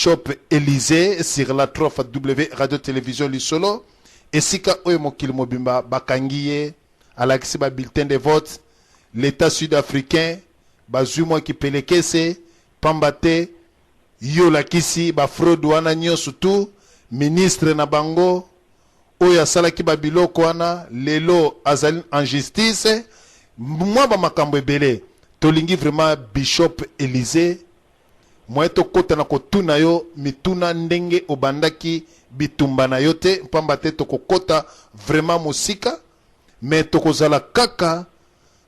Bishop Élysée sur la 3W Radio Télévision Lisolo. Et si ka oyo mokili mobimba bakangiye alakisi ba bulletin de vote l'État sud-africain bazumwa ki pelekese pambate yo lakisi ba fraude wana nyoso tu ministre na bango oyo asalaki ba biloko wana lelo azali en justice mwa ba makambo ebele tolingi vraiment Bishop Élysée mweto kota na kotuna yo mituna ndenge obandaki bitumba na yo te pamba te tokokota vraiment musika me tokozala kaka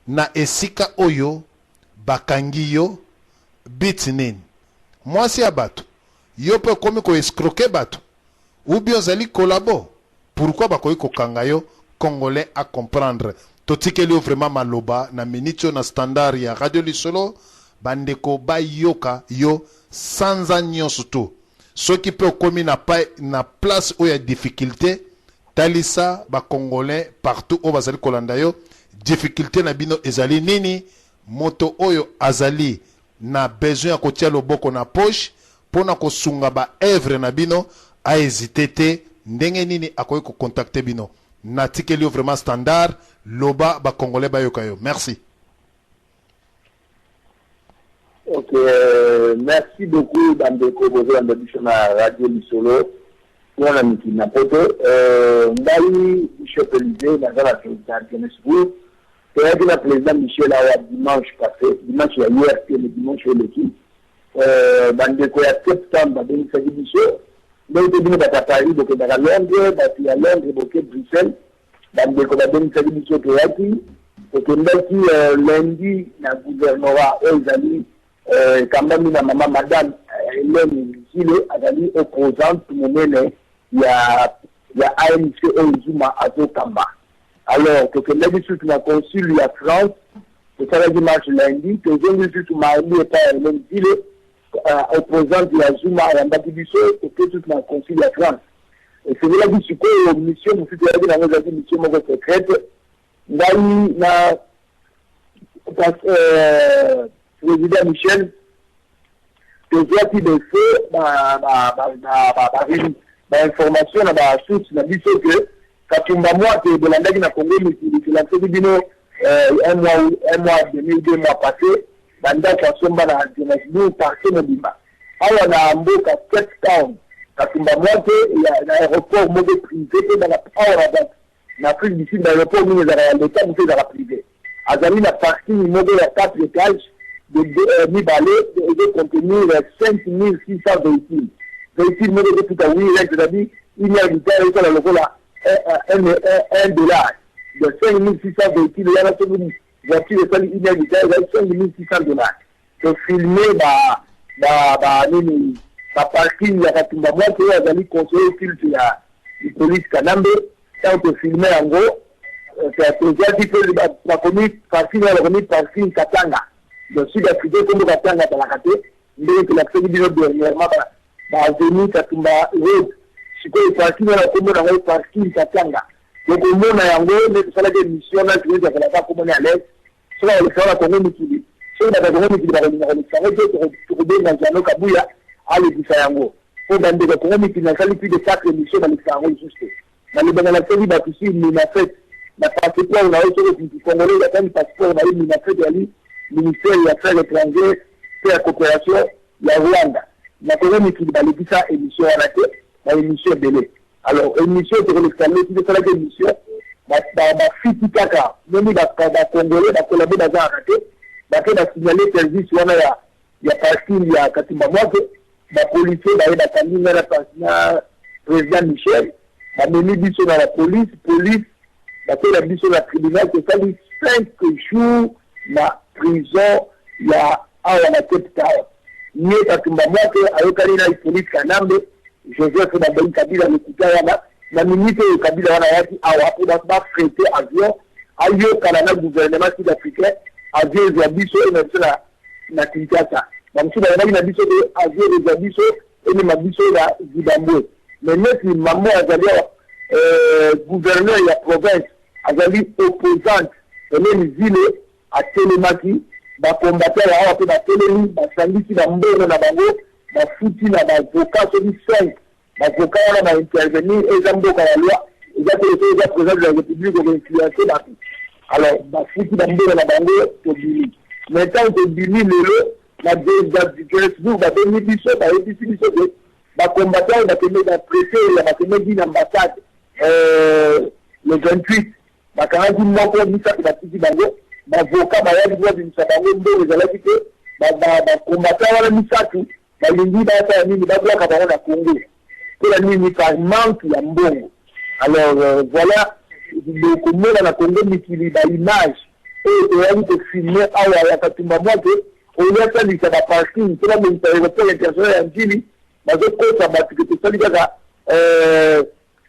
na esika oyo bakangi yo biti nini mwasi ya bato yo pe komi ko escroquer bato ou bien ozali kolabo pourquoi bakoki kokanga yo congolais à comprendre totikeli yo vraiment maloba na minitio na standard ya Radio Lisolo bandeko bayoka yo sanza nyonso tu soki pe komi na place où il y a difficulté talisa ba congolais partout où bazali kolanda yo difficulté na bino ezali nini moto oyo azali na besoin ya kotia loboko na poche pona kosunga ba œuvre na bino a hésité te ndenge nini akoki ko contacter bino na tikeli vraiment standard loba ba congolais bayoka yo merci. Ok, merci beaucoup Bandeko Bozo na Radio Lisolo. Wana mikina poto ndali Bishop Élysée na la Johannesburg. Et avec le président Michel Awa dimanche passé, dimanche hier et le dimanche l'équipe. Bandeko ya septembre ben sa division. Donc il y a Paris donc dans Londres, il y a Londres donc Bruxelles. Bandeko ben sa division que yaki. Et que lundi na gouvernorat Ozali kambami na mama madame Hélène Zile azali opposante monene ya ANC Ozuma Azokamba. Alors que l'habitude na consul ya France que ça dimanche lundi que j'ai tout ma élu par Hélène Zile opposante ya Zuma ya Mbatibiso et que tout na consul ya France. Et c'est là que siko mission mu fitu ya na ngeza mission mo secrète ndani na président Michel, que j'ai dit de feu, information, source, que Katumba moi, que de l'année na Congo, qui l'a fait un mois, demi, 2 mois passé, banda kasomba na Johannesburg parti mobimba. Alors na amboka Cape Town, Katumba moi, que l'aéroport mauvais privé, dans la power na Afrique du Sud, l'aéroport nous est l'État, nous est dans la privée. Azali na partie immobile à 4 étages, de balais de contenir 5600 véhicules. Véhicules de tout à oui, c'est-à-dire, il y a une terre sur la locola, $1 de 5600 véhicules, il y a une voiture de salle, il y a une terre $5600. C'est filmé, parking, il y a Katumba moi, qui a d'aller conseiller culte la police Kanambe, ça on peut filmer en gros, c'est déjà dit que la commune, parking Katanga. Le Sud-Africain, comme Katanga dans la Kate, mais que la présidente dernièrement, venu Katumba Road, si vous avez parking dans la commune, on a parking Katanga. Donc au monde, en gros, mais ça a des missions, là, qui nous a fait la commune à l'aise, cela va le faire la commune qui dit. Si on a la commune qui va retrouver dans Jano Kabouya, à l'Edisayango. Pour dans des communes qui n'ont plus de 4 émissions dans l'extérieur juste. Dans le Bangalakari, Batusi, il a fait la passeport, on a reçu le Congolais, il a fait le passeport, on a eu une affaire de ministère des Affaires étrangères, c'est la coopération, la Rwanda. La Colombie qui va l'équipe ça, émission à la tête, l'émission Belé. Alors, émission de l'extérieur, qui est la émission, fiti kaka, même les Congolais, la Colombie dans la tête, la signaler service, il y a parking, il y a Katimba Moite, la police, il y a Kandinga, la président Michel, la menu biso dans la police, la biso dans la tribunal, c'est ça, 5 jours, la prison ya awa na Cape Town. Nye Katumba Moite ayokali na police Kanambe, Joseph Babeli Kabila le na ministre Kabila wana yaki awa pour ba fréter avion ayo kana gouvernement sud-africain avion ya biso na Kinshasa. Donc na biso avion ya biso et na biso ya Zimbabwe. Mais si maman azali gouverneur ya province azali opposante Hélène Zile à Télémaki, combattre à la télé, basangisi na mbongo na bango, bafuti na bavocat soki 5 bavocat wana baintervenir eza mboka ya loi eza te eza président de la république okoinfluence bato alors bafuti bambongo na bango tobimi maintenant tobimi lelo na johannesburg babengi biso bayebisi biso te bacombattant bakende baprete ya bakendeki na ambassade le 28 bakangaki moko misato batiki bango bavocat bayaki babimisa bango mbongo ezalaki te bacombattant wana misato balingi basala nini babwaka bango na congo mpona nini par manque ya mbongo alors voilà komona na congo mikili baimage oyo toyaki kofilme awa ya katumba mwake oyo asalisa baparking mpona monisa aéroport international ya njili bazokosa bato ke tosali kaka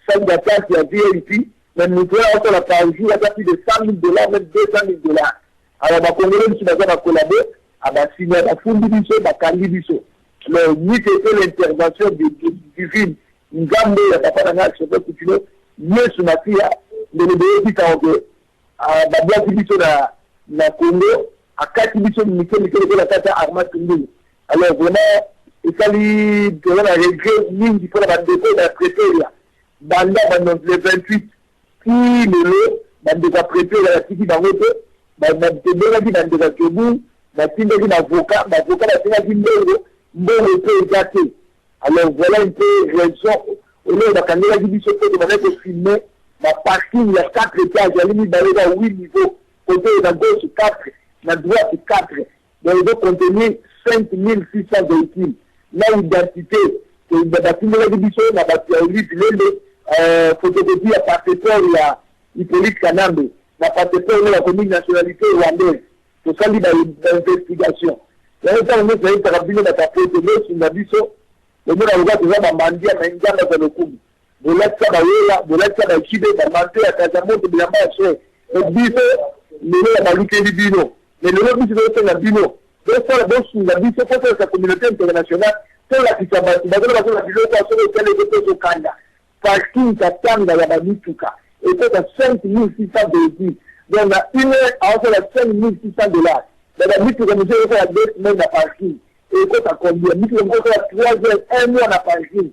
salle d'attente ya vip mais moto oyo aosala par jour ata plus de $100,000 même $200,000 alors bakongole biso baza bakolabo abasini bafundi biso bakangi biso alors ni c'était l'intervention divine nzambe ya papa na nga chef coutumier yesu na tia ndelo boyebika oke babwaki biso na congo akati biso mike lokola kata armand tundulu alors vraiment esali toza na regret mingi mpona bandeko ya prétoria banda le 28 ti lelo bandeko ya prétoria batiki bango te batebelaki bandeko ya kebu batindaki bavocat batingaki mbongo mpe eza te alors voilà un peu raison oyo bakangelaki biso kote bazali kofilme baparking ya 4 étages yali mibale eza 8 niveau côté na gauche 4 na droite 4 donc ezo contenir 5600 véhicules na identité batindelaki biso na bato ya olite lele photocopie ya passeport ya Hippolyte Kanambe na passeport oyo bakomi nationalité rwandaise tosali bainvestigation yango ntango nyonso ayebisaka bino batapote losinga biso omona loka toza bambandi ya mainzamba za lokumu bolakisa bawela bolakisa bakibe bamante ya kazamoto bilamba ya che biso lelo ya balukeli bino mais lelo biso tozosenga bino bosala bosunga biso kosalisa communauté internationale tolakisa bato bazala bazala biloko asoki otaleke tozokanda parking katanga ya bamituka ekota 5600 véhicules donc na une heure aosala $5,600 na bamituka mosu ekosala 2 semaines na parking ekota combien mituka mokosala 3 heures 1 mois na parking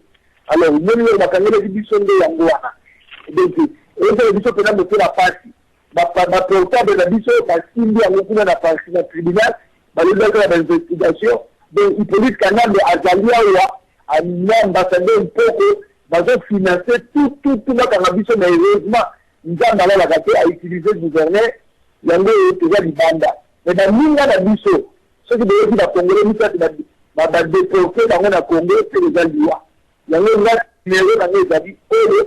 alors moni oyo bakangelaki biso nde yango wana donc ezala biso mpena motela pasi baportable na biso basimbi yango kuna na parking na tribunal balobaki na bainvestigation donc Hippolyte Kanambe azali awa na ambassadeur mpoko bazofinance tout bakanga biso mais heureusement nzambe alalaka te autilize gouverneur yango oyo toza libanda mais baninga na biso soki boyoki bakongole misati badeporte bango na congo mpe eza liwa yango nga numero nango ezali oyo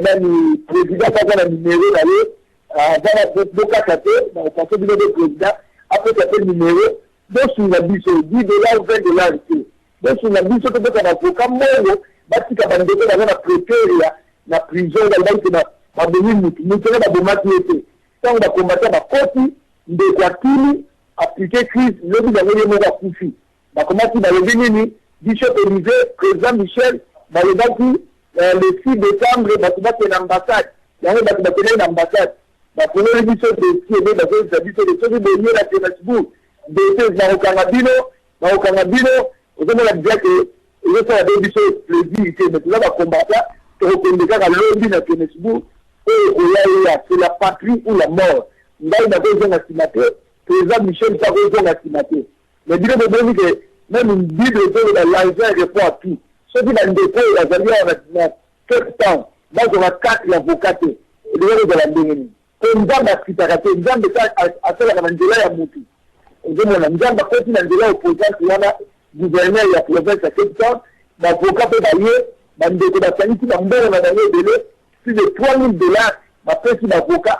nani président kaka na numero na ye aza bokaka te baopase bino de président apesa te numero bosunga biso $10 $20 te bosunga biso toboka bavoka mbongo batika bandeko baza na prétoria na prison balobaki te baboni mutu nga babomaki ye te ntango bakombata bakoti ndeko akili aplike crise lobi bango ye moko akufi bakomaki balobi nini bishop Olivier président Michel balobaki le 6 décembre bato bakende na ambassade yango bato bakendaki na ambassade bafonoli biso dossier nde bazoyisa biso de soki boye na Johannesburg dossier bakokanga bino ozomona dia ke ezosala de biso plaisir te mais toza bakombata tokokende kaka lobi na Johannesburg oyo koya c'est la patrie ou la mort ngai nakozonga nsima te président Michel takozonga nsima te mais bino boboni ke même bible ezoloba l'argent répond à tout soki bandeko oyo bazali awa na Cape Town bazonga 4 avocat te eloko ezala ndenge nini po nzambe asikaka te nzambe asalaka na nzela ya mutu ozomona nzambe akoti na nzela ya opposante wana gouverneur ya province ya Cape Town bavocat mpe baye bandeko basangisi bambongo na bango ebele plus de $3,000 bapesi bavocat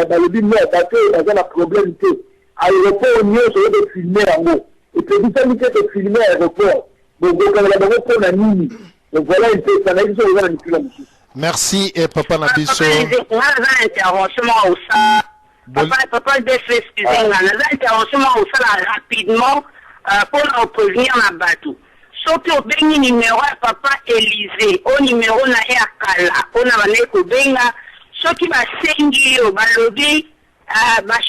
balobi no bato oyo baza na problème te aéroport nyonso oyo befilme yango epebisami te tofilme aéroport bokokangela bango mpona nini donc voilà un peu ça nayebi so eza na mikila mosusu. Merci et papa na biso naza intervention osala papa defe excusez-nga naza intervention osala rapidement mpona oprévenir na bato soki obengi numéro ya papa Élysée o numéro na ye ya kala mpona bandeki kobenga soki basengi yo balobi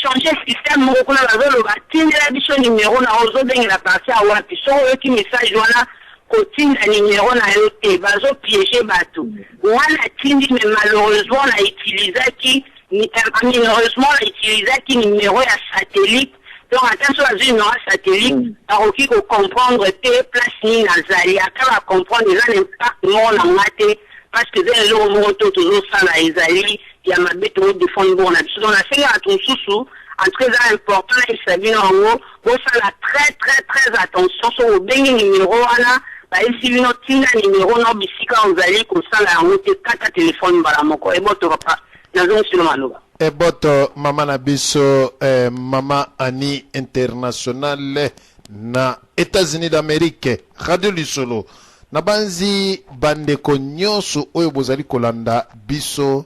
changer système moko kuna bazoloba tindela biso numéro na ozobengela parti ya wapi so oyoki message wana kotinda numéro na yo te bazopiéger bato wana tindi mais malheureusement na utilisaki numéro ya satellite donc attention à numéro satellite bakoki kocomprendre te place nini nazali ata bacomprendre eza l'impact moko na nga te parce que eza eloko moko to tozosala ezali ya mabe todefendre bongo na biso donc nasengaka to mosusu entre eza important na yebisa bino yango bosala très attention so obengi numéro wana bayebisi bino tinda numéro na bisika ozali kosala yango te kata telefone mbala moko ebotoka nazongisilo maloba eboto mama na biso mama Ani international na États-Unis d'Amérique Radio Lisolo na banzi bandeko nyonso oyo bozali kolanda biso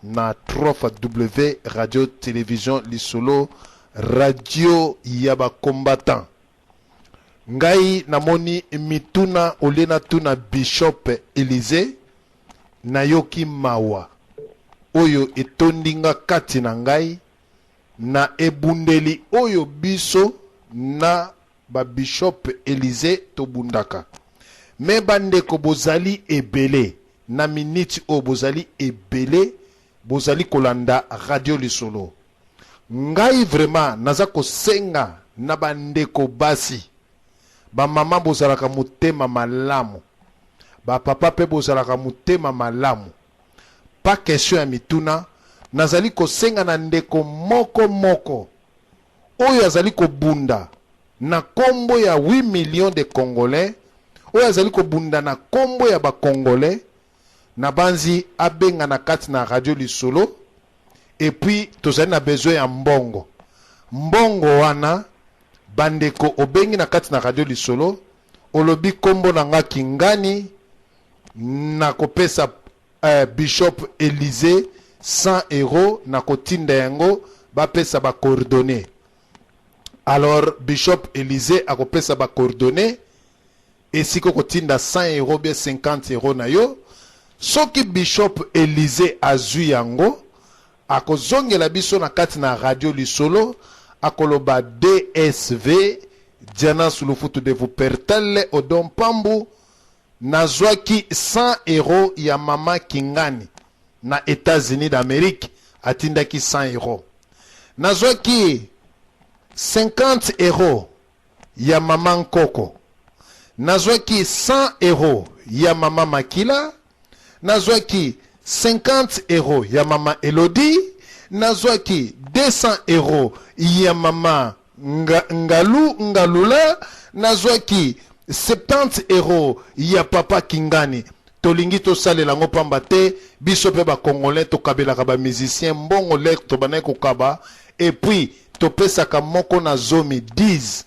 na 3W Radio Télévision Lisolo radio ya ba combattant ngai namoni mituna olena tuna Bishop Élysée na yoki mawa oyo etondinga kati na ngai na ebundeli oyo biso na ba Bishop Élysée tobundaka me bandeko bozali ebele na minute o bozali ebele bozali kolanda Radio Lisolo ngai vraiment naza kosenga na bandeko basi ba mama bozalaka mutema malamu ba papa pe bozalaka mutema malamu pas question ya mituna nazali kosenga na ndeko moko oyo azali kobunda na kombo ya 8 millions de Congolais oyo azali kobunda na kombo ya ba Congolais na banzi abenga na kati na Radio Lisolo et puis tozali na besoin ya mbongo wana bandeko obengi na kati na Radio Lisolo olobi kombo na nga Kingani na kopesa Bishop Élysée 100 € na kotinda yango bapesa ba coordonnées alors Bishop Élysée akopesa ba coordonnées et siko kotinda 100 € bien 50 € na yo soki Bishop Élysée azui yango akozongela biso na kati na Radio Lisolo akoloba DSV Diana Sulufutu de vous pertelle Odon Pambu nazwaki 100 € ya mama Kingani na États-Unis d'Amérique atindaki 100 € nazwaki 50 € ya mama Nkoko nazwaki 100 € ya mama Makila nazwaki 50 € ya mama Elodie nazwaki 200 € ya mama Ngalula nazwaki 70 € ya papa Kingani tolingi to salela ngo pamba te biso pe ba Congolais to kabelaka ba musicien mbongo lek to banai ko kaba et puis to pesaka moko na zomi 10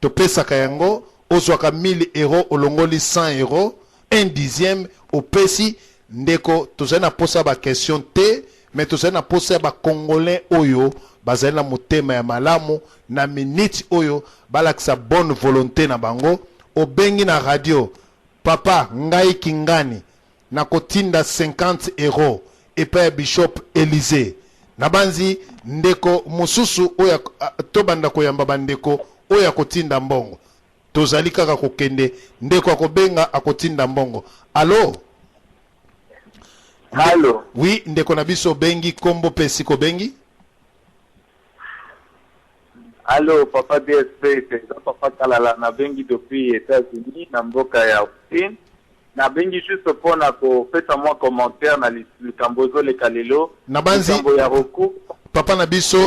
to pesaka yango ozwaka 1000 € olongoli 100 € 1/10 opesi ndeko tozali na posa ba question te mais tozali na posa ba Congolais oyo bazali na motema ya malamu na minute oyo balakisa bonne volonté na bango obengi na radio papa ngai Kingani na kotinda 50 € epa ya Bishop Élysée na banzi ndeko mususu oya tobanda koyamba bandeko oya kotinda mbongo tozali kaka kokende ndeko akobenga akotinda mbongo allo Allô. Oui, ndeko na biso bengi kombo pesi ko bengi. Allô, papa DSP, c'est papa Kalala na bengi depuis États-Unis, na mboka ya Austin. Na bengi juste pona ko feta moi commentaire na likambozo le kalelo. Na banzi likambo ya roku. Papa na biso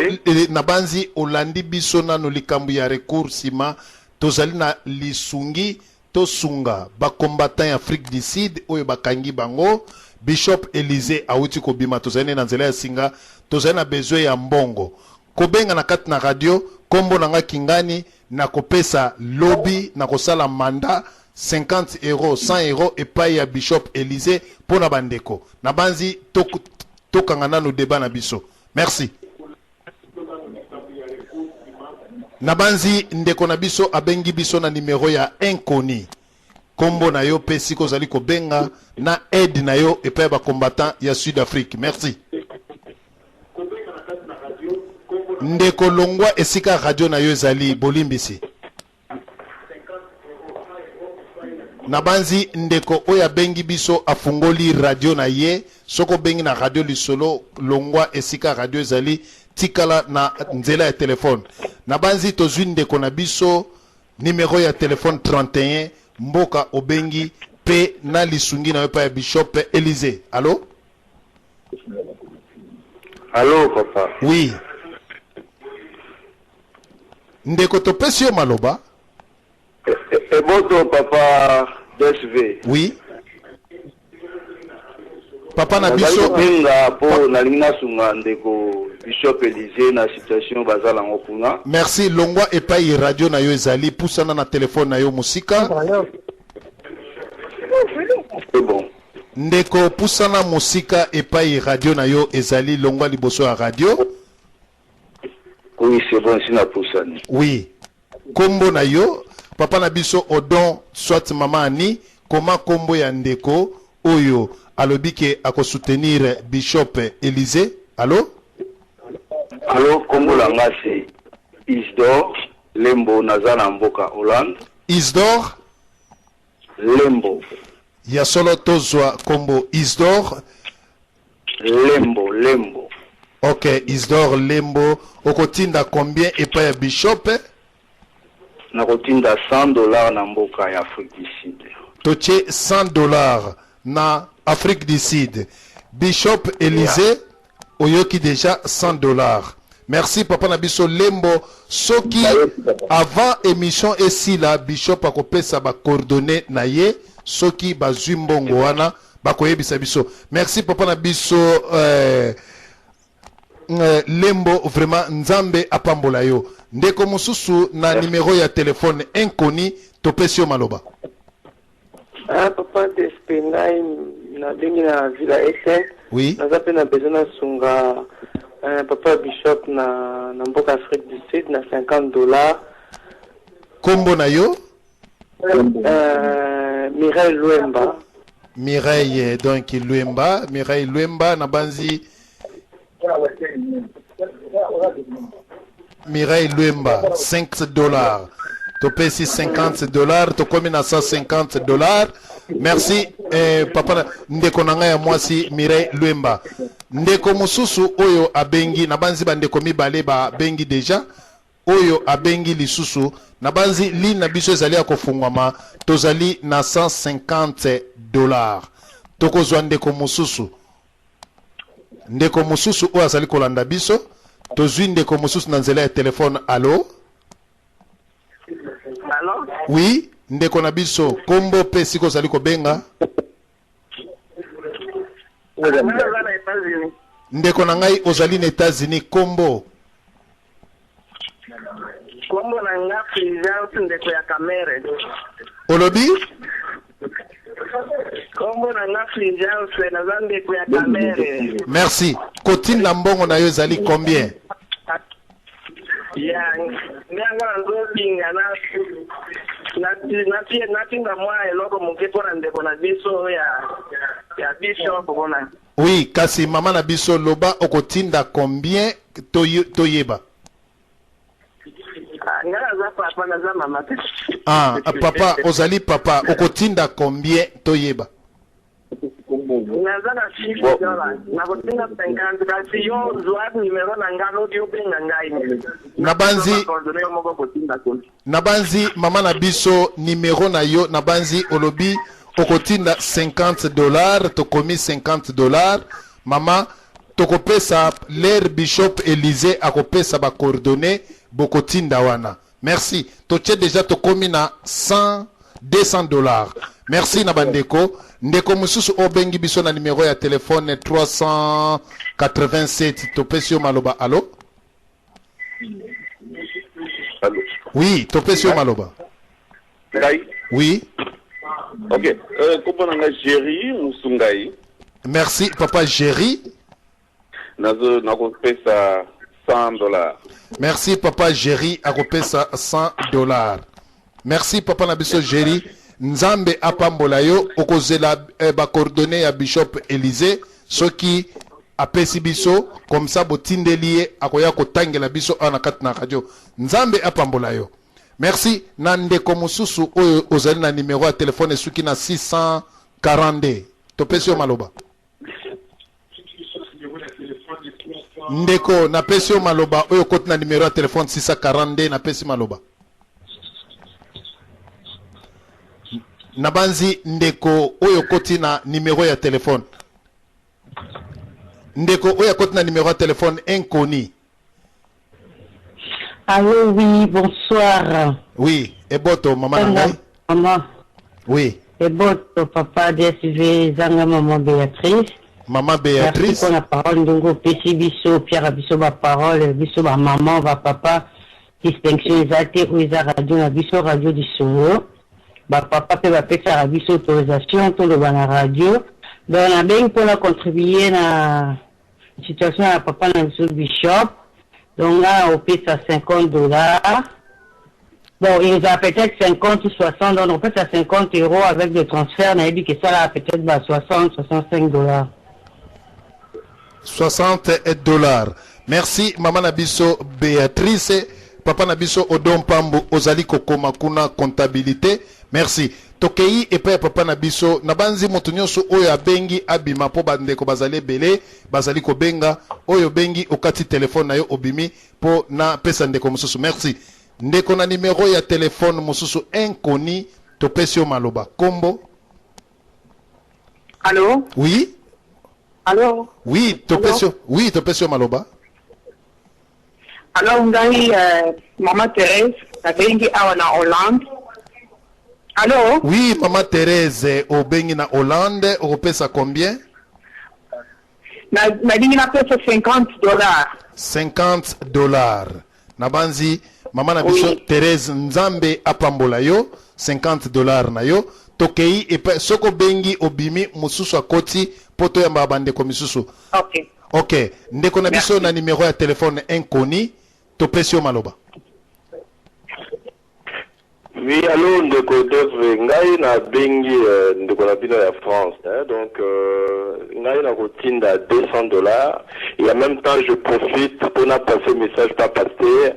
na banzi olandi biso na no likambo ya recours sima tozali na lisungi tosunga ba combattant ya Afrique du Sud oyo bakangi bango. Bishop Élysée auti kobima tozali na nzela ya singa tozali na besoin ya mbongo kobenga na kati na radio kombo na nga Kingani na kopesa lobby na kosala manda 50 €, 100 € epai ya Bishop Élysée pona bandeko na banzi tokanga nanu débat na biso merci na banzi ndeko na biso abengi biso na numéro ya inconnu kombo na yo pesi ko zali ko benga na aide na yo epai ba combattant ya Sud Afrique merci ndeko longwa esika radio na yo ezali bolimbisi na banzi ndeko oya bengi biso afungoli radio na ye soko bengi na radio lisolo longwa esika radio ezali tikala na nzela ya telefone na banzi tozwi ndeko na biso numéro ya telefone 31 mboka obengi pe na lisungi na yo pa ya Bishop Élysée. Allô? Allô papa. Oui. Ndeko topesi yo maloba? Eboto papa DSV. Oui. Papa na biso benga po na lingna sunga ndeko Bishop Élysée na situation bazala ngokuna. Merci longwa epai radio na yo ezali pusana na telefone na yo musika. C'est bon. Ndeko pusana musika epai radio na yo ezali longwa liboso ya radio. Oui, c'est bon si na pusani. Oui. Kombo na yo papa na biso odon soit mama ani koma kombo ya ndeko oyo alobike ako soutenir Bishop Élysée. Allô? Allô, kombo la nga c'est Isdor Lembo nazana mboka Hollande. Isdor Lembo. Ya solo tozwa kombo Isdor Lembo. Ok, Isdor Lembo okotinda combien epai ya Bishop? Na kotinda $100 na mboka ya Afrique du Sud. Toche $100 na Afrique du Sud. Bishop Élysée oyoki déjà $100. Merci papa na biso Lembo soki avant émission esila Bishop akopesa ba coordonnées na ye soki bazwi mbongo wana bakoyebisa biso. Merci papa na biso Lembo vraiment nzambe apambola yo. Ndeko mususu na numéro ya téléphone inconnu topesi yo maloba. Papa Despenai na bengi na Villa Essen. Oui. Naza pe na besoin na sunga papa Bishop na mboka Afrique du Sud na $50. Kombo na yo? Mireille Luemba. Mireille donc Luemba, Mireille Luemba na banzi Mireille Luemba $5. Topesi $50, tokomi na $150. Merci papa ndeko nanga ya mwasi Mireille Luemba. Ndeko mususu oyo abengi na banzi ba ndeko mibale ba bengi deja oyo abengi lisusu na banzi li na biso ezali ya kofungwama tozali na $150. Tokozwa ndeko mususu oyo azali kolanda biso tozwi ndeko mususu na nzela ya telefone. Allô? Allô? Oui, ndeko na biso kombo pe siko ozali kobenga? Ndeko na ngai ozali na États-Unis kombo? Kombo na nga Fulgence ndeko ya Kamere. Olobi? Kombo na nga Fulgence naza ndeko ya Kamere. Merci. Kotinda mbongo na yo ezali combien? Ya, nyanga nzobinga na tinga mwa eloko muke pona ndeko na biso ya Bishop bona. Oui, kasi mama na biso loba okotinda combien toyeba? Ngala za papa na za mama. Papa ozali papa okotinda combien toyeba? Naza na $50 na kotinda 50 kasi yo zwat numero na ngalo dio benga ngai. Na banzi mama na biso numero na yo na banzi olobi okotinda $50 tokomi $50 mama tokopesa l'air Bishop Élysée akopesa ba coordonnées bokotinda wana. Merci. Toche déjà tokomi na $200. Merci na bandeko. Ndeko mususu obengi biso na numéro ya téléphone 387 topesi yo maloba. Allô? Allô? Oui, topesi yo maloba. Oui. Ok. Kombo na nga Jerry Musungai. Merci papa Jerry. Nako pesa $100. Merci papa Jerry akopesa $100. Merci papa na biso Jerry. Nzambe apambola yo okozela ba coordonnées ya Bishop Élysée soki apesi biso comme ça botindeli akoya kotangela biso ana kati na radio. Nzambe apambola yo. Merci. Nandeko mususu oyo ozali na numéro ya téléphone esuki na 642. Topesi yo maloba. Ndeko na pesi yo maloba oyo koti na numéro ya téléphone 642 na pesi maloba. Nabanzi ndeko oyo koti na numéro ya téléphone. Ndeko oyo koti na numéro ya téléphone inconnu. Allô, oui, bonsoir. Oui, eboto maman nangai. Maman. Oui. Eboto papa DSV Zanga maman Béatrice. Maman Béatrice. Merci pour la parole ndongo pesi biso Pierre biso ba parole biso ba maman ba papa distinction ezate ou eza radio na biso radio du solo. Ba papa pe ba pesa biso autorisation to le bana radio. Donc on a bien pour la contribuer na situation à papa na biso Bishop. Donc là, on paie à $50. Bon, il nous a peut-être 50 ou 60, donc on paie à 50 € avec le transfert. On a dit que ça là, peut-être bah, 60, $65. $60. Merci, maman Nabiso Béatrice. Papa Nabiso Odon Pambo Ozali Kokoma Kuna comptabilité. Merci. Tokei et papa Nabiso Nabanzi Motunyoso Oya Bengi Abima po bandeko bazali bele bazali ko benga Oyo Bengi okati téléphone na yo obimi po na pesa ndeko mususu. Merci. Ndeko na numéro ya téléphone mususu inconnu to pesio maloba. Kombo. Allô? Oui. Allô? Oui, to pesio. Oui, to pesio maloba. Alors, ngai Maman Thérèse, la bengi awa na Hollande. Allô? Oui, Maman Thérèse, au bengi na Hollande, au pesa combien? Na bengi na pesa $50. $50. Nabanzi, Maman Nabiso Oui. Thérèse Nzambe apambola yo, $50 na yo. Tokei epa soko bengi obimi mususu akoti poto ya mbabande komisusu. Ok. Ok, ndeko na biso Merci. na numéro ya téléphone inconnu, topesio maloba. Oui, allô, ndeko Dove, ngai na bengi ndeko na bino ya France, hein, donc ngai na kotinda $200 et en même temps je profite pour na passer message par pasteur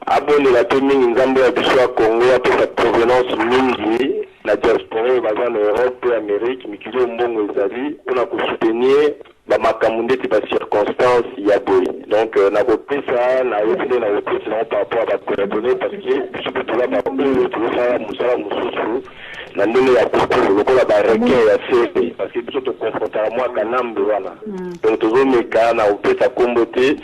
abonnez-la pe mingi nzambe ya biso ya Congo apesa provenance mingi na diaspora baza na Europe et Amérique mikili oyo mbongo ezali mpona kosoutenir bamakambo ndeti bacirconstance ya boye donc nakopesa nayebi nde nakopesa nango par rapport à bacoordonné parce que biso mpe toza baoyo tozosala mosala mosusu na ndenge ya kokolo lokola barequin ya sebe parce que biso tokonfrontaka mwa kanambe wana donc tozomeka na kopesa kombo te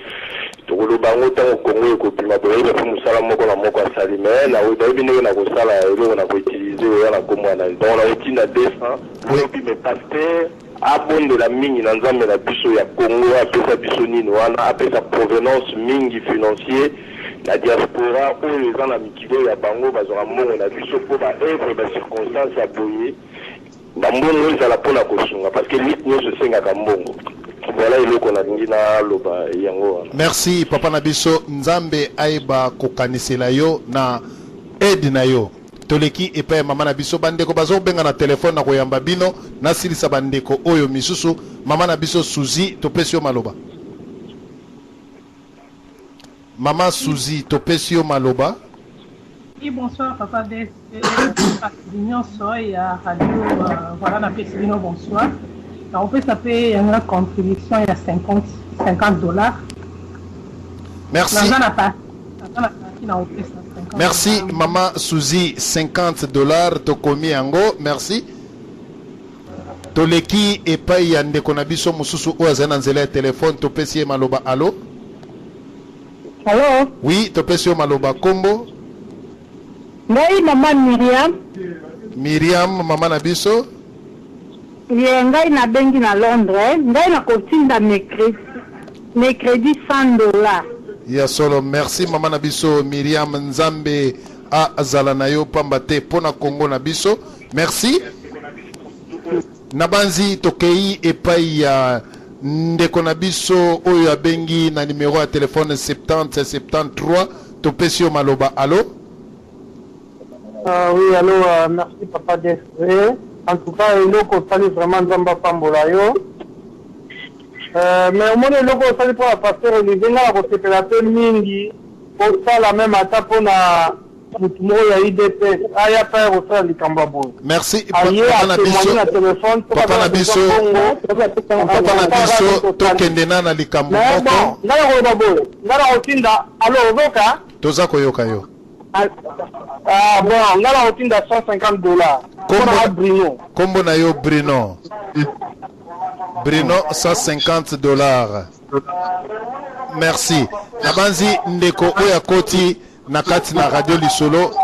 tokoloba ngo ntango kongo ekobima boyebi mpe mosala moko na moko asali me nayebi ndenge na kosala eloko na koutilize oya na kombo wana donc nakotinda 200 lobi me paster abondela mingi na nzambe na biso ya Congo apesa biso nini wana apesa provenance mingi financier la diaspora oyo eza na mikili ya bango bazwaka mbongo na biso mpo baevre bacirconstance ya boye bambongo ezala mpona kosunga parce que lit nyonso esengaka mbongo. Voilà eloko nalingi naloba yango wana. Merci papa na biso Nzambe aiba kokanisela yo na aide na yo. Toleki epa mama na biso bandeko bazo benga na telefone na koyamba bino na silisa bandeko oyo misusu mama na biso Suzi topesi yo maloba. Mama Suzi topesi yo maloba. Oui, bonsoir papa des l'union soy à radio voilà na pesi bino bonsoir. On peut taper une contribution il y a $50. Merci. Merci maman Suzi $50 tokomi yango merci. Toleki epai ya ndeko na biso mususu oyo azali na nzela ya telefone topesi ye maloba allo. Allô? Oui, topesi yo maloba kombo. Ngai mama Miriam. Miriam mama na biso. Ye ngai na bengi na Londres, ngai na kotinda mercredi $100. Ya solo merci mama na biso Miriam Nzambe a azala na yo pamba te pona Congo na biso. Merci. Nabanzi tokei epai ya ndeko na biso oyo abengi na numéro ya téléphone 70 73 topesi yo maloba allo. Oui, allô, merci papa DSV. En tout cas, il faut vraiment Nzamba Pambolayo. mais au moins eloko osali mpo na paster olivier nga na kosepela mpe mingi osala meme ata mpo na mutu moko ya idps aya mpe kosala likambo ya boye. Merci papa na biso tokende na likambo moko nga na koloba boye nga na kotinda alo ozoka toza koyoka yo. Bon nga na kotinda $150 mpona Bruno. Kombo na yo Bruno $150. Merci. Nabanzi ndeko oyo akoti na kati na radio lisolo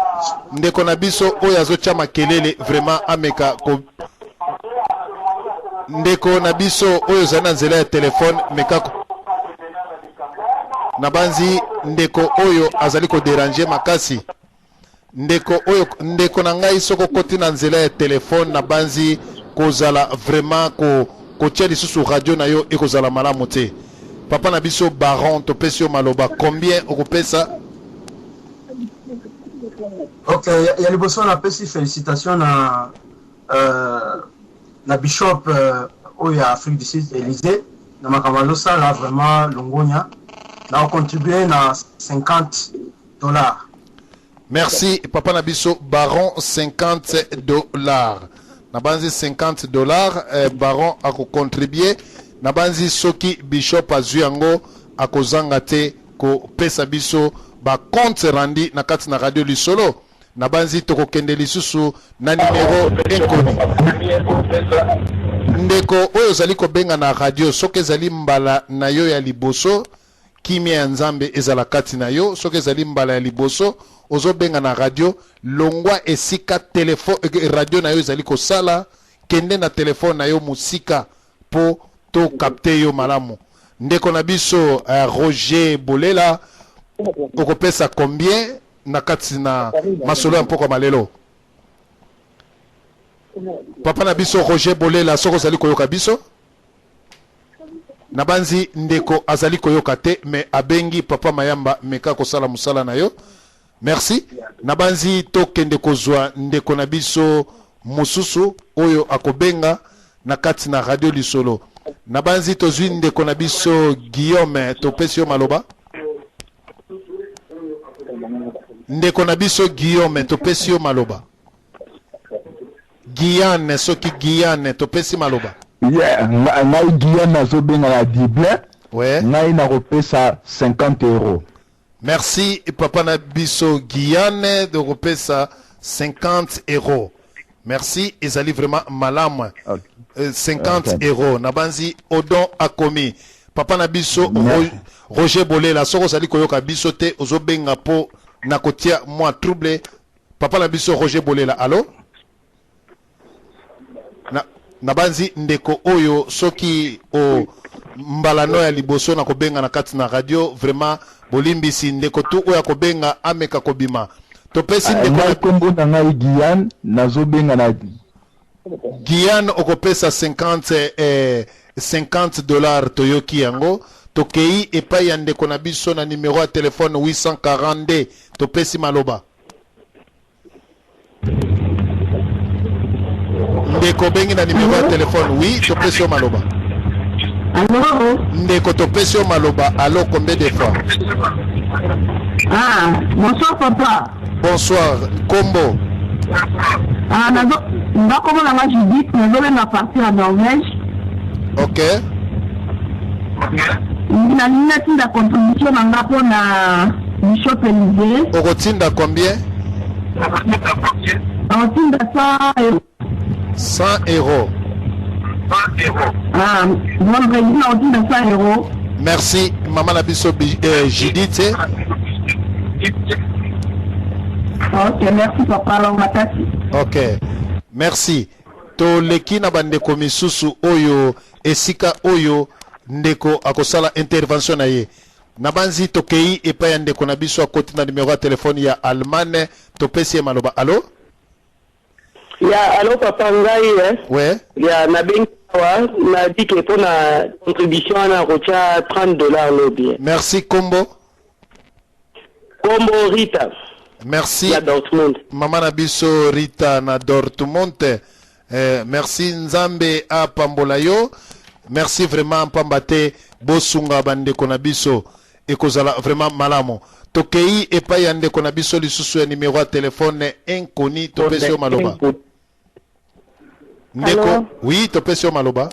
ndeko na biso oyo azotia makelele vraiment ameka ko ndeko na biso oyo zana nzela ya telefone meka nabanzi ndeko oyo azali ko déranger makasi ndeko oyo ndeko na ngai soko koti na nzela ya telefone nabanzi kozala vraiment ko tia lisusu radio na yo ekozala malamu te. Papa na biso Baron topesi yo maloba combien okopesa? Ok, ya liboso na pesi félicitations na bishop oyo ya Afrique du Sud Élysée na makambo sala vraiment longonya na contribuer na $50. Merci papa na biso Baron $50. Na banzi $50 Baron ako contribuer na banzi soki bishop azuyango akozanga te ko pesa biso ba compte randi na kati na radio lisolo na banzi toko kende lisusu na numero inconnu ndeko oyo zali ko benga na radio soki zali mbala na yo ya liboso kimia ya nzambe ezala kati na yo soki zali mbala ya liboso ozo benga na radio longwa esika telefone radio na yo zali ko sala kende na telefone na yo musika po to capter yo malamu ndeko na biso Roger Bolela okopesa combien na kati na masolo ya mpoko malelo? Papa na biso Roger Bolela soko zali koyoka biso na banzi ndeko azali koyoka te mais abengi papa Mayamba meka kosala musala na yo. Merci. Na banzi tokende kozwa ndeko na biso mususu oyo akobenga na kati na radio lisolo na banzi tozwi ndeko na biso Guillaume topesi yo maloba. Ndeko na biso Guillaume topesi yo maloba. Guyane soki Guyane topesi maloba. Yeah, ngai Guyane azobenga la Dible. Ouais. Ngai na kopesa €50. Merci papa na biso Guyane de kopesa €50. Merci ezali vraiment malamu. Okay. €50 na banzi odon akomi papa na biso Roger Bolela soko zali koyoka biso te ozobenga po na kotia moi trouble papa na biso Roger Bolela allo na banzi ndeko oyo soki o mbalano ya liboso na kobenga na kati na radio vraiment bolimbisi ndeko tu oyo kobenga ameka kobima topesi ndeko kombo na ngai Guyane nazobenga na Guyane okopesa $50 toyoki yango tokei epai ya ndeko na biso na numero ya telefone 842 topesi maloba ndeko bengi na numero ya telefone oui topesi yo maloba. Allô? Ndeko topesi yo maloba allo combien de fois? Ah, bonsoir papa. Bonsoir, kombo. Ah, nazo na nga Judith, nazo partir à Norvège. OK. Na nina tinda contribution na nga po na Bishop Élysée. Okotinda combien? Okotinda €100. €100. Ah, bon président okotinda €100. Merci maman na biso Judith. Ok, merci papa Matati. Ok, merci. To leki na bandeko misusu oyo esika oyo ndeko akosala intervention na ye. Na banzi tokei epa ya ndeko na biso akoti na numero ya telefone ya Allemagne topesi maloba. Allo? Ya allo papa ngai Ouais. Ya na bengi wa na dike po na contribution na kocha $30 lobi. Merci kombo. Kombo Rita. Merci. Ya Dortmund. Mama na biso Rita na Dortmund. Merci Nzambe a pambola yo. Merci vraiment Pambate Bosunga bande konabiso ekozala vraiment malamo. Tokei epa yande konabiso lisusu ya numéro de téléphone inconnu topesio maloba. Ndeko, oui, topesio maloba.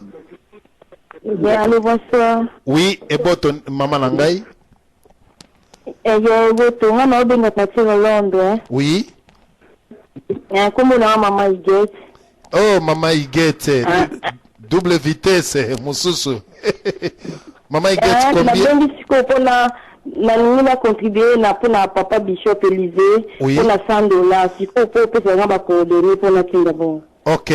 Allô, bonsoir. Oui, et boto maman nangai. Je boto nga na obenga partir à Londres. Oui. Comment na maman Igete? Oh, maman Igete. Double vitesse, mususu. Maman Igete combien? Na nini contribuer na pona papa Bishop Élisée pour na $100 si pour faire ba coordonner pour na kinga bon. OK,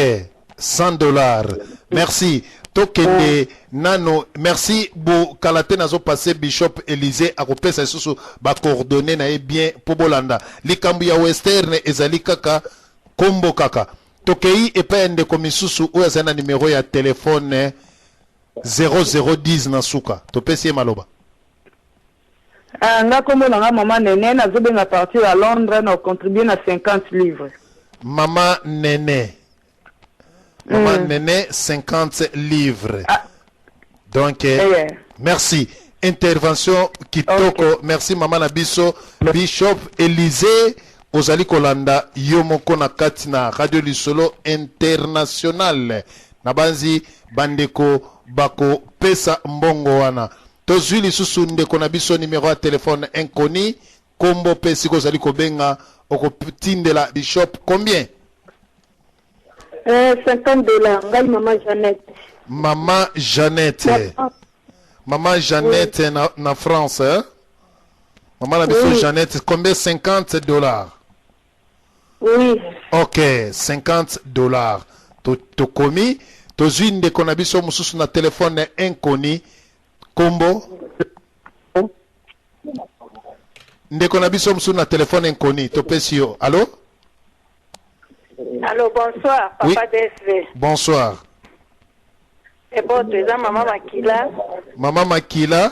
$100. Merci. Tokende nano merci bo kalate nazo passer Bishop Élisée a kopesa susu ba coordonner na bien pour bolanda. Likambu ya Western ezali kaka kombo kaka. Tokei epende komisusu oya zana numéro ya téléphone 0010 na suka. Topesi maloba. Nga kombo na maman Nene na zo benga partir à Londres na contribuer na 50 livres. Maman Nene. Maman Nene 50 livres. Donc merci. Intervention kitoko. Merci maman Nabiso. Bishop Élisée Ozali Kolanda Yomoko na Katina Radio Lisolo International. Nabanzi bandeko bako pesa mbongo wana. Tozui lisusu ndeko na biso numéro ya téléphone inconnu. Kombo pesi kozali kobenga okotindela Bishop combien? $50. Ngai maman Jeannette. Maman Jeannette. Maman Jeannette na France. Hein? Maman la biso Jeannette combien? $50. Oui. OK, $50. To komi tozui ndeko na biso mususu na téléphone inconnu. Kombo ndeko na biso musu na téléphone inconnu topesio. Allô? Allô, bonsoir papa. Oui. DSV. Bonsoir. Et bon, tu es maman Makila. Maman Makila.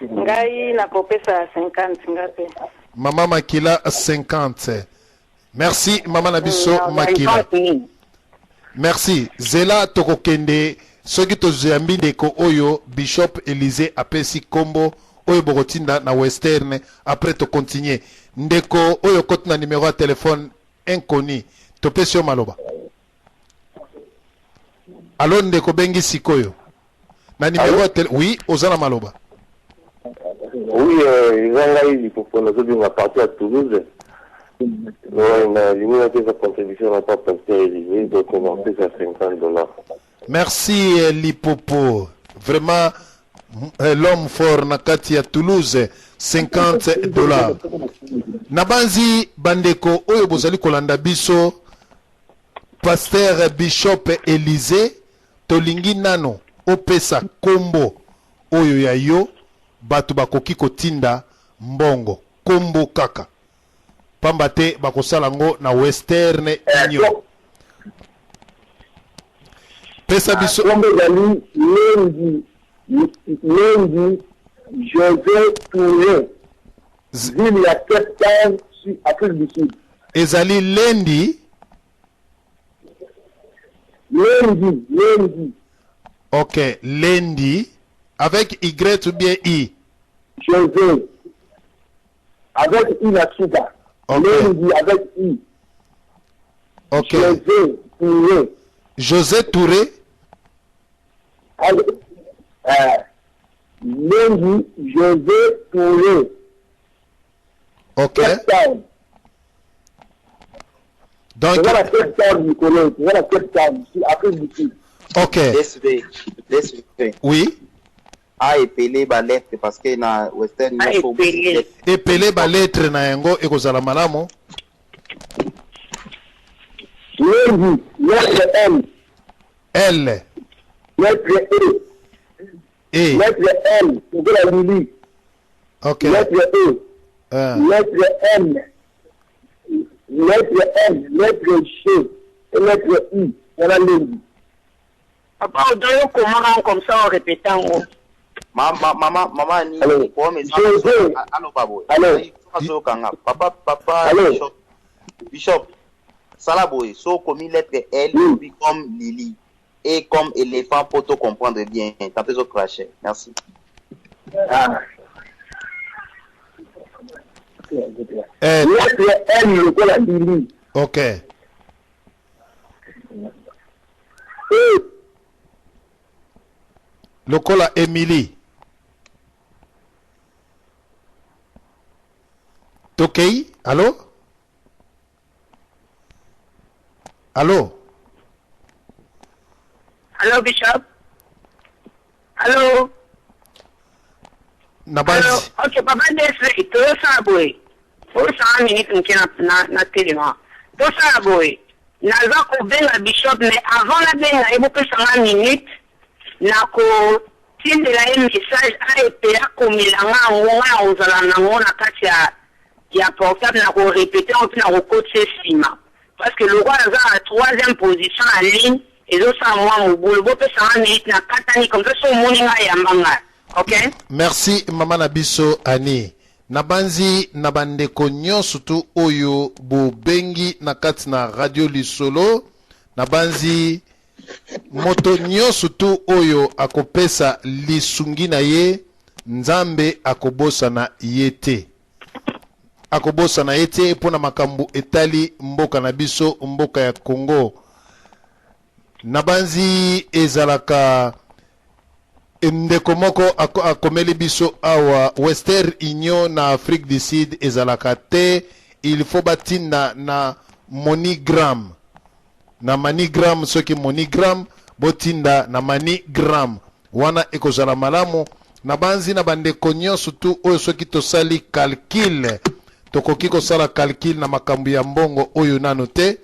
Ngai na kopesa 50 ngape. Maman Makila 50. Merci maman na biso Makila. Merci. Zela tokokende soki tozambi ndeko oyo Bishop Élisée apesi kombo oyo bokotinda na Western après to continuer. Ndeko oyo kote na numéro ya téléphone inconnu topesi yo maloba. Allo ndeko bengi sikoyo na numéro ya oui ozala maloba. Oui, Zangai pour nous dire partir à Toulouse. On a eu une contribution à Pasteur Élisée de commencer à $50. Merci Lipopo. Vraiment l'homme fort na kati ya Toulouse $50. Nabanzi bandeko oyo bozali kolanda biso Pasteur Bishop Élisée tolingi nano opesa kombo oyo ya yo batu bakoki kotinda mbongo kombo kaka pambate bakosala ngo na Western Union. Pesa biso kombo zali Lendi José Touré ville ya Cape Town sur Afrique du Sud. Ezali Lendi OK, Lendi avec Y ou bien I? José avec I na suka. Lendi avec I. OK. José Touré. José Touré. Lendi José Touré. OK. Donc voilà Cape Town, Nicolas. Voilà Cape Town, Afrique du Sud. OK. DSV. Oui. A epelé ba lettre parce que na Western Union epelé ba lettre na yango ekozala malamu. Lendi lettre L. L. Lettre E. E. Lettre L. C'est la Lili. OK. Lettre E. Lettre N. Lettre N. Lettre G. Et lettre I. Voilà Lendi. Papa, on doit comment comme ça en répétant. Maman ni pour mes allô babo. Allô. Papa Bishop Salaboy so commis lettre L become Lily. et comme éléphant pour te comprendre bien. T'as besoin de cracher. Merci. Ah. Ok. Lokola Emily. Tokei, allô? Allô? Allô, Bishop? Allô? Nabanzi. Allô? Ok, papa Desre, tu sais, boy. Pour ça, minute, na téléma. Tu sais, boy. Naza ko benga Bishop, mais avant la benga, il faut que ça minute. Nako, tinde la message a été akomilanga ngonga ozala nango na kati ya portable na ko répéter on peut na ko coacher sima. Parce que le roi a la troisième position en ligne et autres à moi au boulot peut ça minute na katani comme ça son moninga ya mbanga. OK? Merci mama Nabiso Ani. Nabanzi nabandeko nyonso tu oyo bo bengi na kati na radio lisolo. Nabanzi moto nyonso tu oyo akopesa lisungi na ye nzambe akobosa na yete. Akobosa na yete pona makambu etali mboka na biso mboka ya Congo. Nabanzi ezalaka ndeko moko akomeli biso awa Western Union na Afrique du Sud ezalaka te, il faut batinda na MoneyGram. Na MoneyGram soki MoneyGram botinda na MoneyGram wana ekozala malamu. Nabanzi na bandeko nyonso tu oyo soki tosali calcul tokoki kosala calcul na makambu ya mbongo oyo nano te.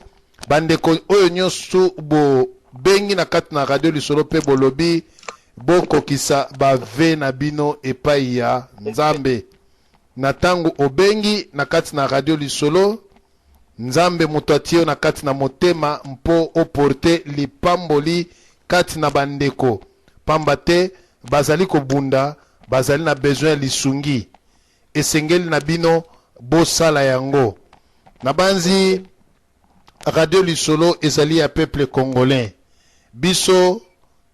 Bandeko oyo nyonso bo bengi na kati na radio lisolo pe bolobi boko kisa bave na bino epai ya nzambe. Na tango obengi na kati na radio lisolo nzambe moto atio na kati na motema mpo oporte lipamboli kati na bandeko. Pamba te bazali kobunda, bazali na besoin lisungi. Esengeli na bino bosala yango. Nabanzi radio lisolo ezali ya peuple congolais. Biso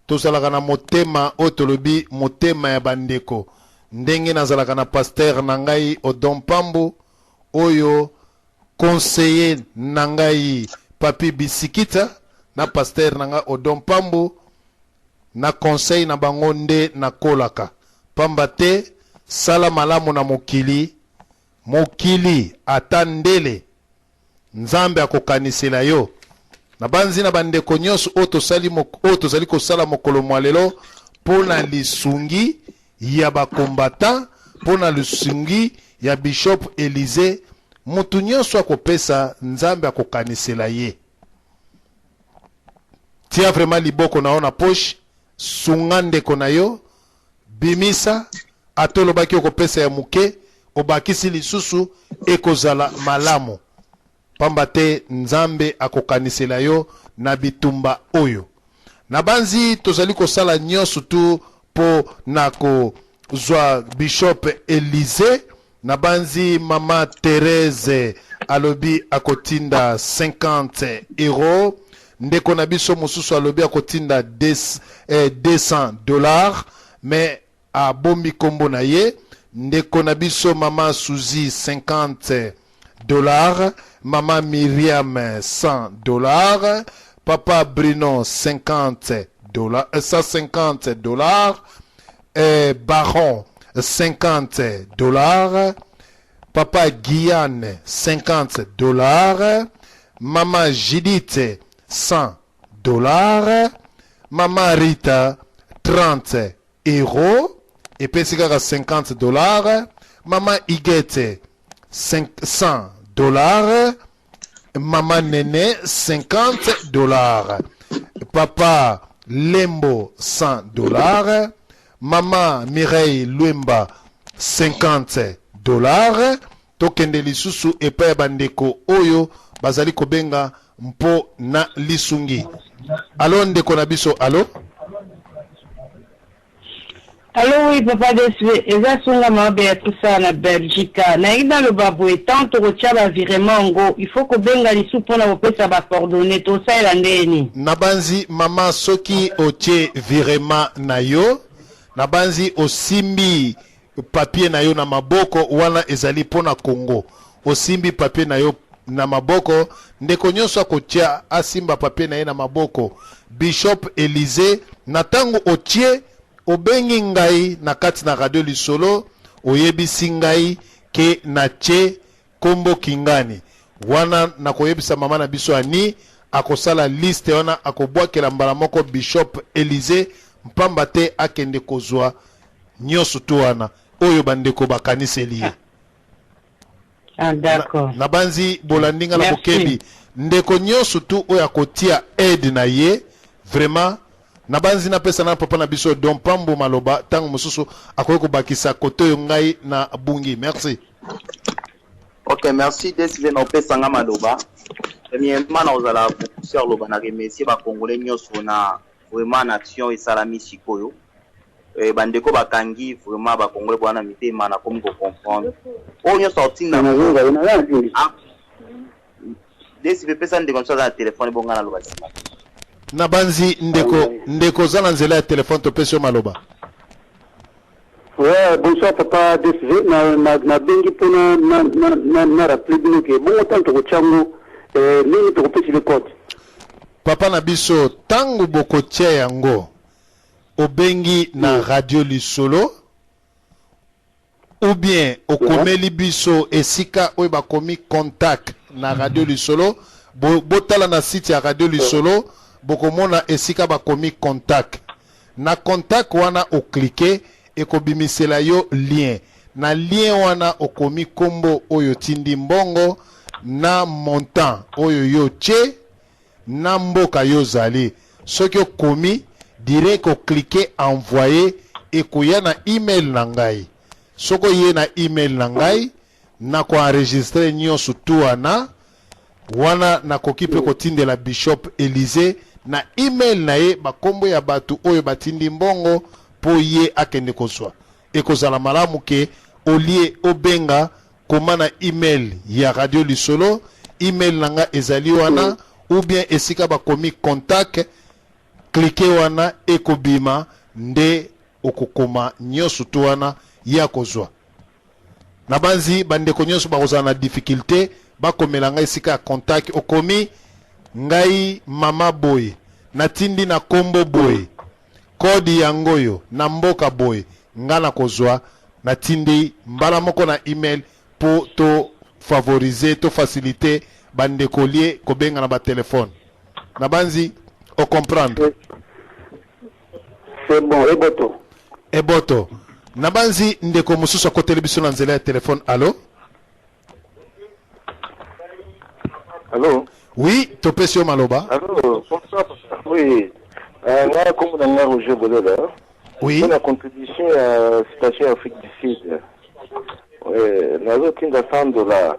tozalaka na motema otolobi motema ya bandeko. Ndenge nazalaka na pasteur na ngai Odon Pambu oyo conseiller na ngai Papi Bisikita na pasteur na ngai Odon Pambu na conseil na bango nde na kolaka. Pamba te sala malamu na mokili, mokili atandele nzambe akokanisela yo. Nabanzi na bandeko nyonso oyo tozali kosala mokolo mwa lelo pona lisungi ya bakombata, pona lisungi ya Bishop Élysée. Mutu nyonso akopesa nzambe akokanisela ye. Tia vraiment liboko na ona poche, sunga ndeko na yo, bimisa, atolo baki okopesa ya muke, obakisi lisusu ekozala malamu. Pamba te nzambe akokanisela yo na bitumba oyo. Nabanzi tozali kosala nyonso tu po nako zwa Bishop Élysée. Nabanzi mama Thérèse alobi akotinda 50 €. Ndeko na biso mosusu alobi akotinda $200, mais a bombi kombo na ye. Ndeko na biso mama Suzy $50, mama Myriam $100, papa Bruno $150, Baron $50, papa Guyane $50, mama Judith $100, mama Rita €30, et puis c'est $50, mama Iguette $100, mama Nene $50, papa Lembo $100, mama Mireille Luemba $50. Tokende lisusu epai bandeko oyo bazali kobenga mpo na lisungi. Alo ndeko na biso, alo? Allô, oui, papa DSV. Et ça, c'est la Béatrice en Belgique. Dans le baboué, tant que tu as vraiment, il faut que Bengali sous pour la ça va coordonner tout ça et la ndeni. Nabanzi, maman, soki oche virement na yo. Nabanzi, osimbi papier na yo na maboko, wana ezali pona Congo. Osimbi papier na yo na maboko. Ndeko nyonso kotia asimba papier na ye na maboko. Bishop Élysée, natango ochie, obengi ngai na kati na radio lisolo oyebisi ngai ke na che kombo kingani wana na koyebisa mama na biso ani akosala liste wana akobwakela mbala moko Bishop Élysée mpamba te akende kozwa nyonso tu wana oyo bandeko bakaniseli ye. Ah, d'accord. Na banzi bolandinga na bokebi ndeko nyonso tu oyo akotia aide na ye vraiment na banzi na pesa na papa na biso Don Pambo maloba tango mosusu akoki kobakisa koto yo ngai na bungi. Merci. Ok, merci DSV na pesa nga maloba. Premièrement na ozala professeur loba na remercier ba congolais nyonso na vraiment action et salami sikoyo. Bandeko bakangi vraiment ba congolais bwana mitema na komi ko comprendre. O nyonso sorti na DSV pesa ndeko nso na téléphone bonga na loba sima. Na banzi ndeko zana nzela ya telefone to pesio maloba. Ouais, bonsoir papa DSV na bengi pona na rappeler bino ke bon tanto ko chango nini to pesi le code. Papa na biso tango boko tia yango obengi na radio lisolo ou bien okomeli biso esika oyo bakomi contact na radio lisolo botala na site ya radio lisolo bokomona esika bakomi contact na contact wana oklike ekobimisela yo lien na lien wana okomi kombo oyo tindi mbongo na montant oyo yo che na mboka yo zali soki okomi direct oklike envoyer ekoya na email na ngai soko ye na email na ngai na ko enregistrer nyonso tu wana na koki pe kotindela Bishop Élysée na email na ye bakombo ya batu oyo batindi mbongo po ye akende kozwa ekozala malamu ke olie obenga koma na email ya radio lisolo email nanga ezali wana ou bien esika bakomi contact klike wana ekobima nde okokoma nyonso tu wana ya kozwa na banzi bandeko nyonso bakozala na difficulté bakomela ngai esika ya contact okomi ngai mama boy natindi na kombo boy kodi yangoyo na mboka boy ngana kozwa natindi mbala moko na email po to favoriser to faciliter bandeko lie kobenga na ba telefone na banzi o comprendre. C'est bon, eboto na banzi ndeko mususu ko television na nzela ya telefone. Allo allô. Oui, Topesio Maloba. Allô, bonsoir. Oui, comme dans la Roger Bolela. Oui. La contribution à la station Afrique du Sud. Nous avons $100.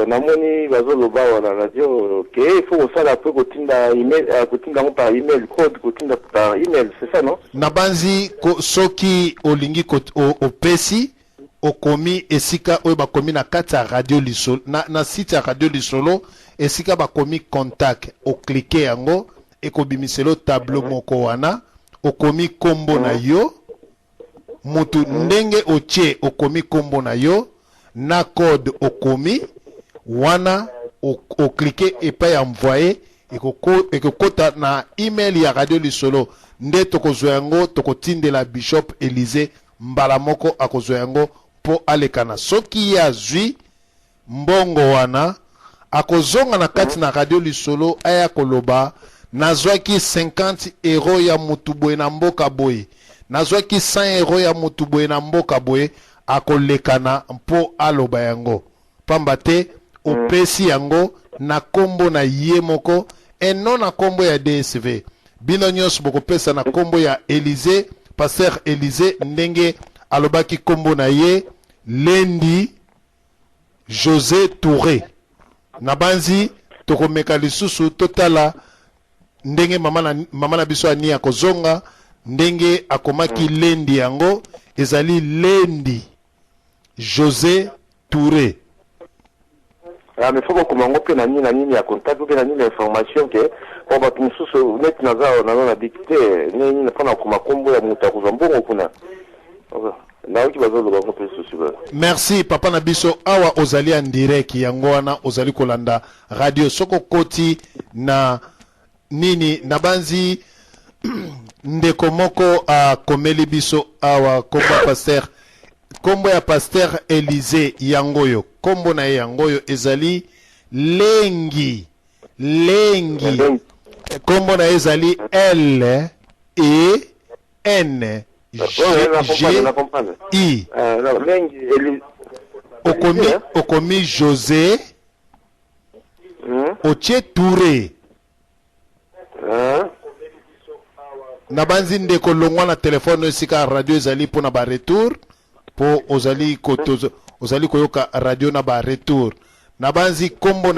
Namoni bazoloba wana radio que il faut ça la peu kotinda email kotinda par email code kotinda par email, c'est ça non? Nabanzi soki olingi opesi okomi esika oyo bakomi na kati ya radio lisolo na site ya radio lisolo esika bakomi contact oklike yango ekobimiselo tableau moko wana okomi kombo na yo mutu ndenge otie okomi kombo na yo na code okomi wana oklike epai ya envoyer ekokota na email ya radio lisolo nde tokozwa yango tokotindela Bishop Élysée mbala moko akozwa yango po alekana soki ya zwi mbongo wana akozonga na kati na radio lisolo aya koloba nazwaki 50 € ya mutu boye na mboka boye nazwaki 100 € ya mutu boye na mboka boye akolekana mpo aloba yango pamba te opesi yango na kombo na ye moko eno na kombo ya DSV bino nyonso bokopesa na kombo ya Élysée Pasteur Élysée ndenge alobaki kombo na ye Lendi José Touré na banzi tokomeka lisusu totala ndenge mama na biso ani ya kozonga ndenge akomaki lendi yango ezali lendi José Touré. Ah, mais faut qu'on commence que nani à contact que nani l'information que on va tout sous net naza na dicté nani na pana kuma kombo ya muta kuzambongo kuna. Merci papa Nabiso awa ozali en direct yango wana ozali kolanda radio soko koti na nini nabanzi ndeko moko a komeli biso awa kombo ya pasteur Élysée yangoyo kombo na yangoyo ezali lengi kombo na ezali L E N G-I Okomi José Oche Touré Nabanzi ndeko longwa na telefone esika radio ezali po na ba retour po ozali koyoka radio na ba retour Nabanzi kombo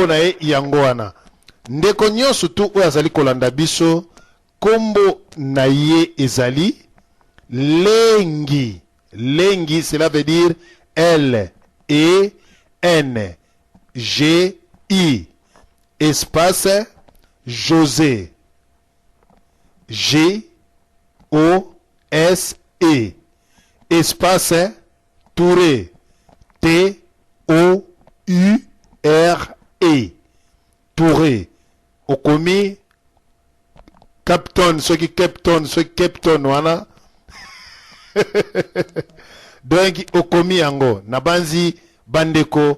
na ye yango wana ndeko nyonso tu oyo azali kolanda biso kombo na ye ezali lengi cela veut dire L E N G I espace José G O S E espace Touré T O U R E Touré okomi Captain, ceux qui Captain, wana. Donc, okomi yango. Nabanzi bandeko.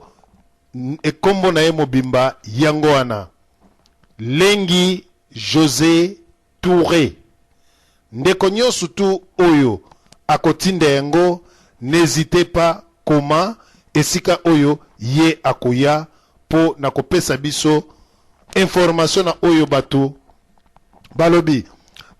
Ekombo na ye mobimba yango wana. Lengi José Touré. Ndeko nyonso tu oyo. Akotinde yango. N'hésitez pas comment. Esika oyo. Ye akoya. Po nakopesa biso. Information na oyo bato. Balobi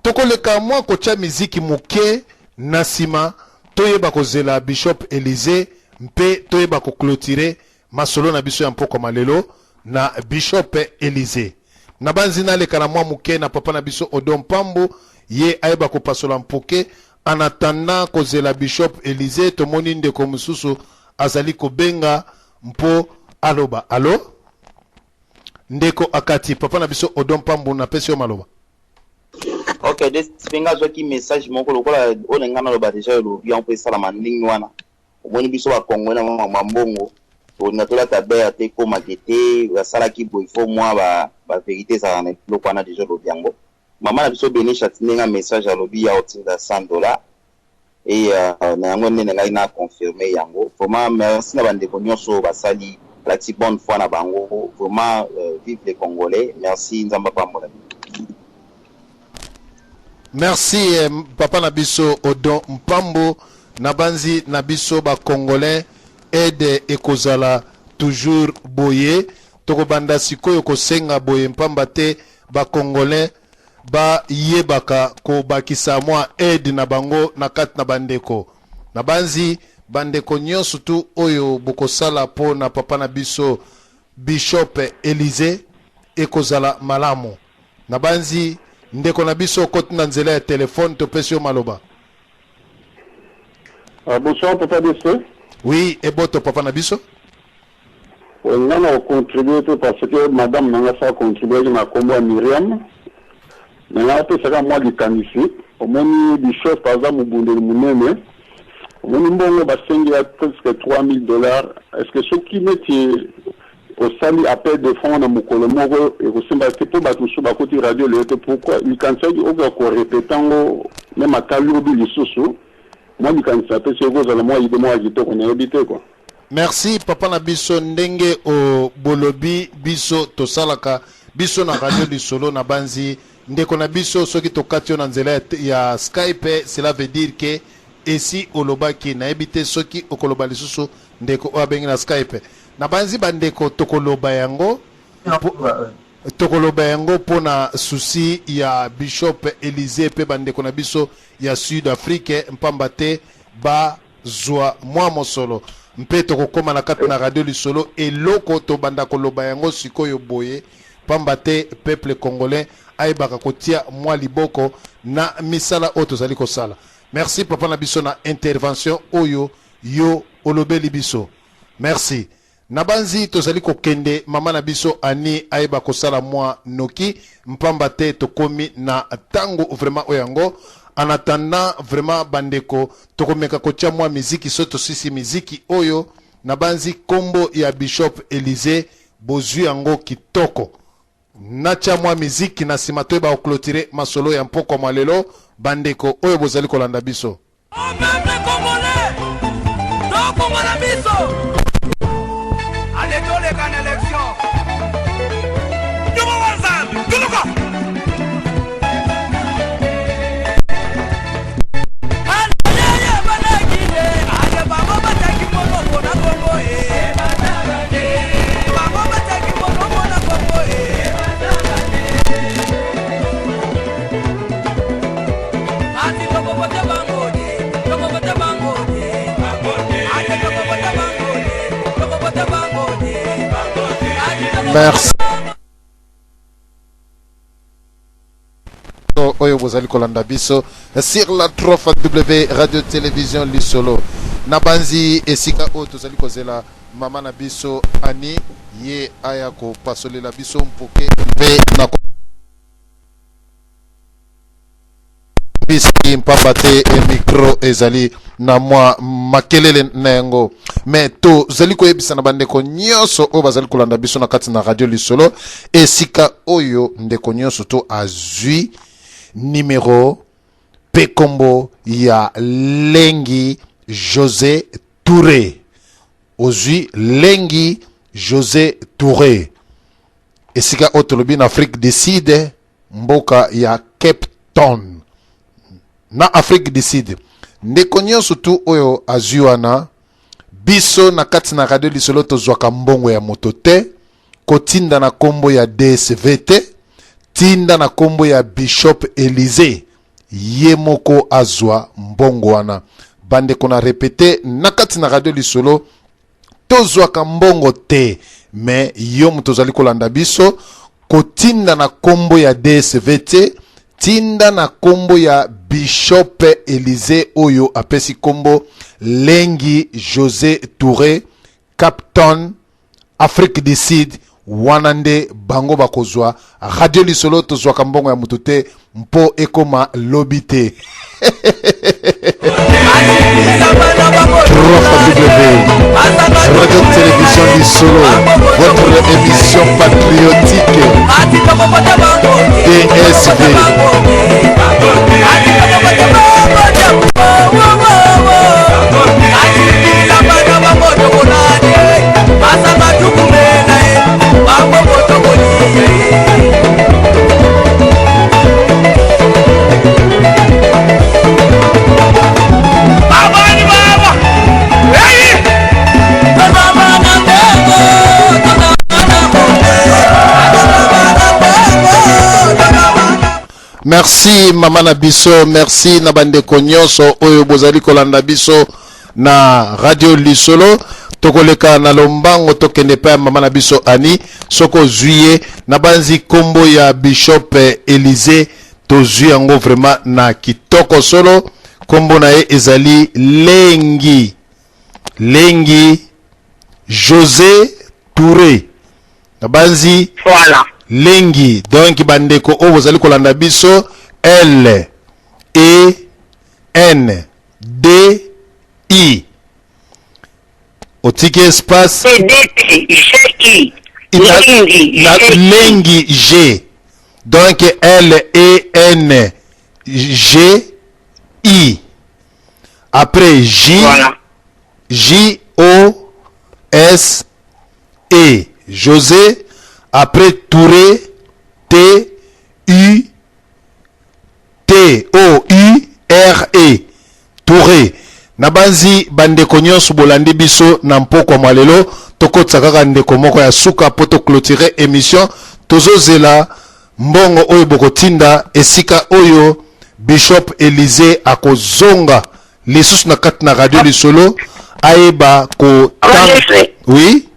tokoleka mwa kocha miziki muke nasima toyeba kozela Bishop Élysée mpe toyeba ko clôturer masolo na biso ya mpoko malelo na Bishop Élysée na banzi na leka na mwa muke na papa na biso Odon Pambo ye ayeba ko pasola mpoke en attendant kozela Bishop Élysée tomoni ndeko mususu azali kobenga mpo aloba alo ndeko akati papa na biso Odon Pambo na pesi yo maloba. Ok, des pinga qui message moko lokola onengana loba déjà lo bien peut sala manding wana. Omoni biso ba Kongo na mambongo. On a tola tabea te ko makete ya sala ki boy fo moi ba vérité ça na lokwana déjà lo biango. Maman na biso beni chatinga message à lobi ya otinda $100 et na yango nene ngai na confirmer yango. Vraiment merci na bande ko nyonso ba sali la ti bonne foi na bango. Vraiment vive les Congolais. Merci nzamba pambola. Merci papa Nabiso Odon Mpambo Nabanzi Nabiso ba Congolais aide ekozala toujours boye toko banda sikoyo kosenga boye mpamba te ba Congolais ba yebaka ko bakisa mwa aide na bango na kati na bandeko Nabanzi bandeko nyonso tu oyo bokosala po na papa Nabiso Bishop Élysée ekozala malamu Nabanzi ndeko na biso koti na nzela ya telefone topesi yo maloba. Bonsoir papa Deso. Oui, et boto papa na biso. On a contribué parce que madame n'a pas contribué à combo Myriam. Mais on peut faire moi du canifi. Au moins du chef par exemple Bunde Munene. Au moins bon ba sengi à presque $3000. Est-ce que ceux qui mettent au sali appel de fonds na mukolo moko et au simba te po batu so ba côté radio le pourquoi il cancelle au ko répétant même à kalubi lisusu moi il cancelle te c'est cause la moi il moi agito qu'on a habité quoi. Merci papa na biso ndenge o bolobi biso to salaka biso na radio du solo na banzi ndeko na biso soki to katio na nzela ya Skype cela veut dire que esi olobaki na habité soki okoloba lisusu ndeko o abengi na Skype na banzi bandeko tokoloba yango pona souci ya Bishop Élysée pe bandeko na biso ya Sud Afrique mpamba te ba zwa mwa mosolo mpe tokokoma na kati na radio lisolo eloko to banda koloba yango sikoyo boye pambate peuple congolais ayebaka kotia mwa liboko na misala oyo tozali kosala. Merci papa na biso na intervention oyo yo olobeli biso. Merci. Nabanzi tozali kokende mama na biso ani ayeba kosala mwa noki mpambate tokomi na tango vraiment oyango. En attendant vraiment bandeko tokomeka kotia mwa miziki soto sisi miziki oyo nabanzi kombo ya Bishop Elise bozwi yango kitoko. Nacha mwa miziki na simato ba clôturer masolo ya mpoko malelo bandeko oyo bozali kolanda biso. Allez tous les cannes élection. Merci. Oyo bozali kolanda biso sur la W Radio Télévision Lisolo. Nabanzi esika oyo tozali kozela mama na biso ani ye aya ko pasolela biso mpoke pe na biski mpambate micro ezali na mwa makelele na yango. Mais to zali koyebisa na bandeko nyonso oyo bazali kolanda biso na kati na Radio Lisolo esika oyo ndeko nyonso to azwi numéro pe kombo ya Lengi José Touré. Ozwi Lengi José Touré esika otolobi na Afrique du Sud mboka ya Cape Town na Afrique du Sud. Ndeko nyonso tu oyo azwi wana biso na kati na Radio Lisolo tozwaka mbongo ya moto te kotinda na kombo ya DSVT tinda na kombo ya Bishop Elise ye moko azwa mbongo wana. Bande kona repete na kati na Radio Lisolo tozwaka mbongo te me yo mutozali kolanda biso kotinda na kombo ya DSVT tinda na kombo ya Bishop Elise oyo apesi kombo Lengi José Touré Captain Afrique du Sud wanande bango bakozwa Radio Lisolo tozwa kambongo ya mutute mpo ekoma lobite. Radio Télévision Lisolo, votre émission patriotique DSV. Merci mama na biso, merci na bandeko nyonso oyo bozali kolanda biso na Radio Lisolo. Tokoleka na lombango tokende pa mama na biso ani soko zuye na banzi kombo ya Bishop Elise tozui yango vraiment na kitoko solo. Kombo na ye ezali Lengi José Touré na banzi voilà Lengi. Donc bandeko o bozali kolanda biso LENDI otike espace Lengi G. Donc LENGI après J voilà. J-O-S-E José après Touré T-O-U-R-E Touré. Nabanzi bandeko nyonso bolandi biso na mpoko malelo tokotsa kaka ndeko moko ya suka poto clôturer émission tozozela mbongo oyo bokotinda esika oyo Bishop Elise akozonga lisusu na kati na Radio Lisolo ayeba ko oui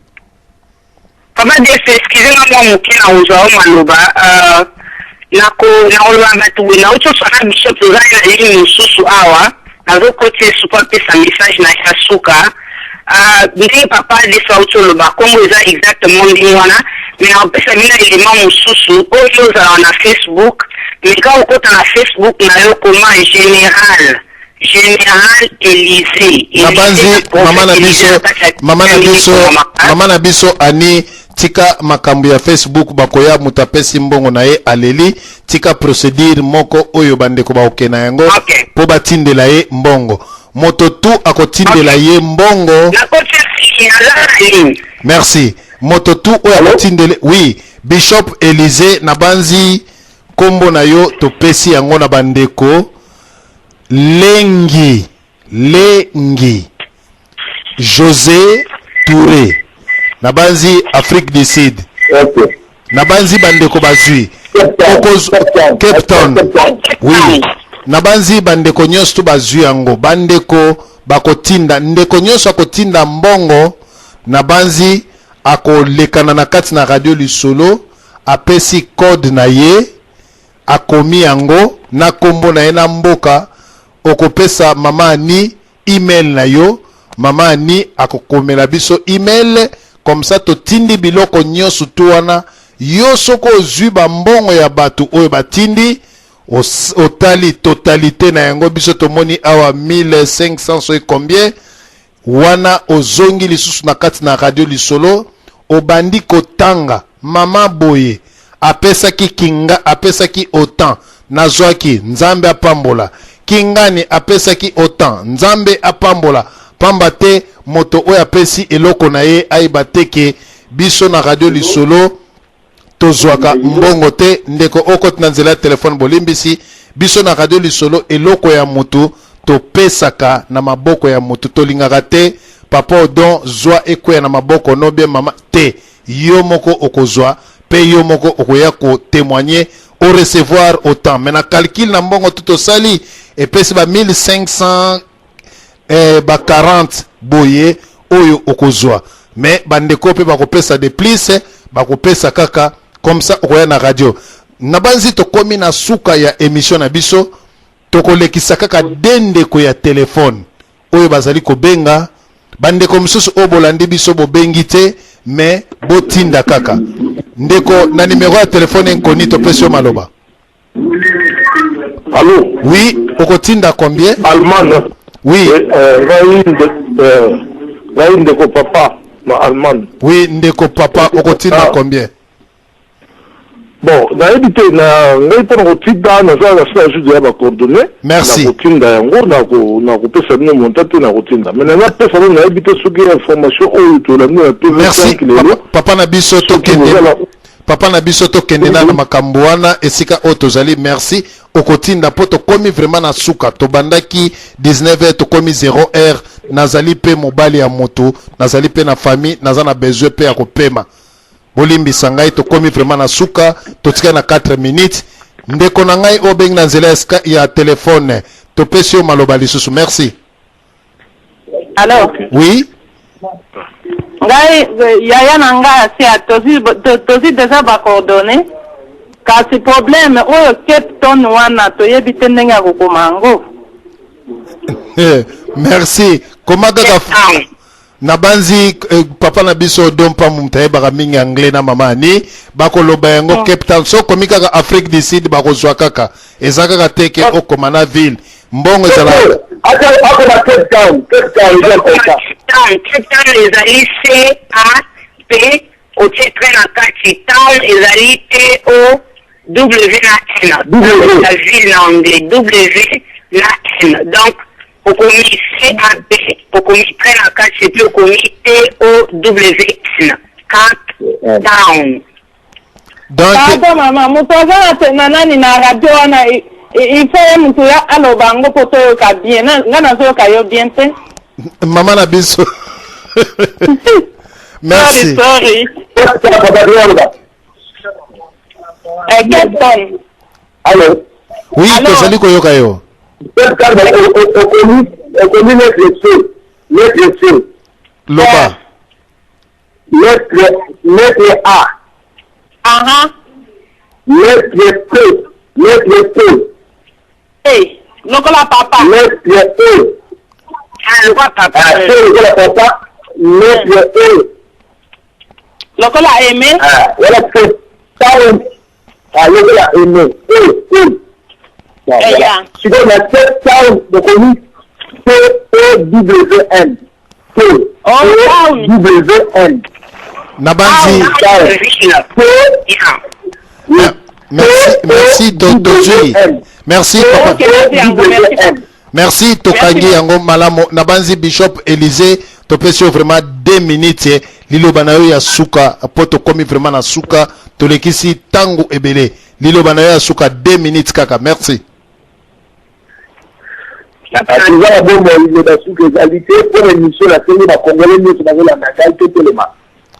Papa des excusez-moi mon qui na uzo maloba nako na batu na ucho sana bishop zana ili mususu awa na zokote support pesa message na yasuka ndi papa des ucho loba comme eza exactement ndi wana mais na pesa mina élément mususu oyo za na Facebook mais quand ukota na Facebook na yo comment Général Élysée. Mama na biso ani tika makambo ya Facebook bakoya mutapesi mbongo na ye aleli tika procédure moko oyo bandeko baokena yango po batindela ye mbongo moto tu akotindela ye mbongo. Merci. Moto tu oyo akotindela oui Bishop Élysée na banzi kombo na yo topesi yango na bandeko Lengi José Touré Nabanzi Afrique du Sud. Nabanzi bandeko bazui Cape Town. Oui. Nabanzi bandeko nyonso tu bazui yango bandeko bakotinda ndeko nyonso akotinda mbongo nabanzi akolekana na kati na radio lisolo apesi code na ye akomi yango na kombo na ye na mboka okopesa mama ni email na yo mama ni akokomela biso email comme ça to tindi biloko nyonso tu wana yo soko ozwi mbongo ya batu oyo batindi otali totalité na yango biso tomoni awa 1500 so combien wana ozongi lisusu na kati na radio lisolo obandi kotanga mama boye apesaki kinga apesaki autant nazwaki nzambe apambola kingani apesaki autant nzambe apambola pamba te moto oyo apesi eloko na ye aiba teke biso na radio lisolo tozwaka mbongo te ndeko okoti na nzela ya telefone bolimbisi biso na radio lisolo eloko ya mutu topesaka na maboko ya mutu tolingaka te papa odon zwa ekweya na maboko no bien mama te yo moko okozwa pe yo moko okoya ko témoigner au recevoir autant mais na calcul na mbongo tout sali et pesi ba 1500 ba 40 boye oyo okozwa mais bandeko pe bakopesa de plus bakopesa kaka comme ça okoya na radio na banzi to komi na suka ya émission na biso tokolekisa kaka dendeko ya telefone oyo bazali kobenga bandeko msusu obolandi biso bobengi te mais botinda kaka ndeko na numéro ya telefone inconnue topesi yo maloba. Allô? Oui, okotinda combien? Allemand. Oui. Ndeko papa, ma allemand. Oui, ndeko papa, okotinda combien? Bon, na habité na ngai pour rotinda na za la juste ya ba coordonnées. Merci. Na rotinda yango na ko pesa no montate na rotinda. Mais na pesa no na habité suki information o to la no to. Merci. Papa na biso to kende. Papa na biso to kende na makambo wana esika o tozali merci okotinda po to komi vraiment na suka to bandaki 19h to komi 0h nazali pe mobali ya moto nazali pe na famille nazana besoin pe ya kopema bolimbi sangai to komi vraiment na suka to tika na 4 minutes ndeko na ngai obeng na nzela ya telefone to pesi yo maloba lisusu merci. Alors oui ngai yaya na ngai asi tozi deja bacoordonné kasi problème oyo Cape Town wana toyebi te ndenge ya kokoma yango. Merci. Comment kaka na banzi papa na biso dompa mumtaye baka mingi anglais na mama ni bakoloba yango Cape Town so komi kaka Afrique du Sud bakozwa kaka eza kaka teke okoma na ville mbongo ezala Cape Town ezali CAP au titre na kati town ezali TOW na N la ville en anglais W na N donc au commis CAP au commis très na kati c'est plus au commis TOWN Cape Town. Donc mama mutaza na nani na radio wana il faut mtu ya aloba ngo poto yo ka bien ngana zo ka yo bien te mama na biso. Merci. Sorry. Allô? Oui, tozali koyoka yo. Loba. lettre A. Lettre P. Lettre P. Lokola papa. Lettre E. Lokola papa. Lokola papa. Lettre E. Lokola aimé. Voilà que sound. Lokola aimé. Si on a 7 sound de comique, P-E-W-N. P-E-W-N. Nabanzi. Merci Doji. Merci papa. Merci Tokangi yango malamo. Nabanzi Bishop Élysée. Topesio vraiment 2 minutes. Lilo banayo ya suka. Poto komi vraiment na suka. Tolekisi tango ebele. Lilo banayo ya suka 2 minutes kaka. Merci. Tu vois la bombe de qualité pour l'émission la télé va congolais mieux que dans la qualité tellement.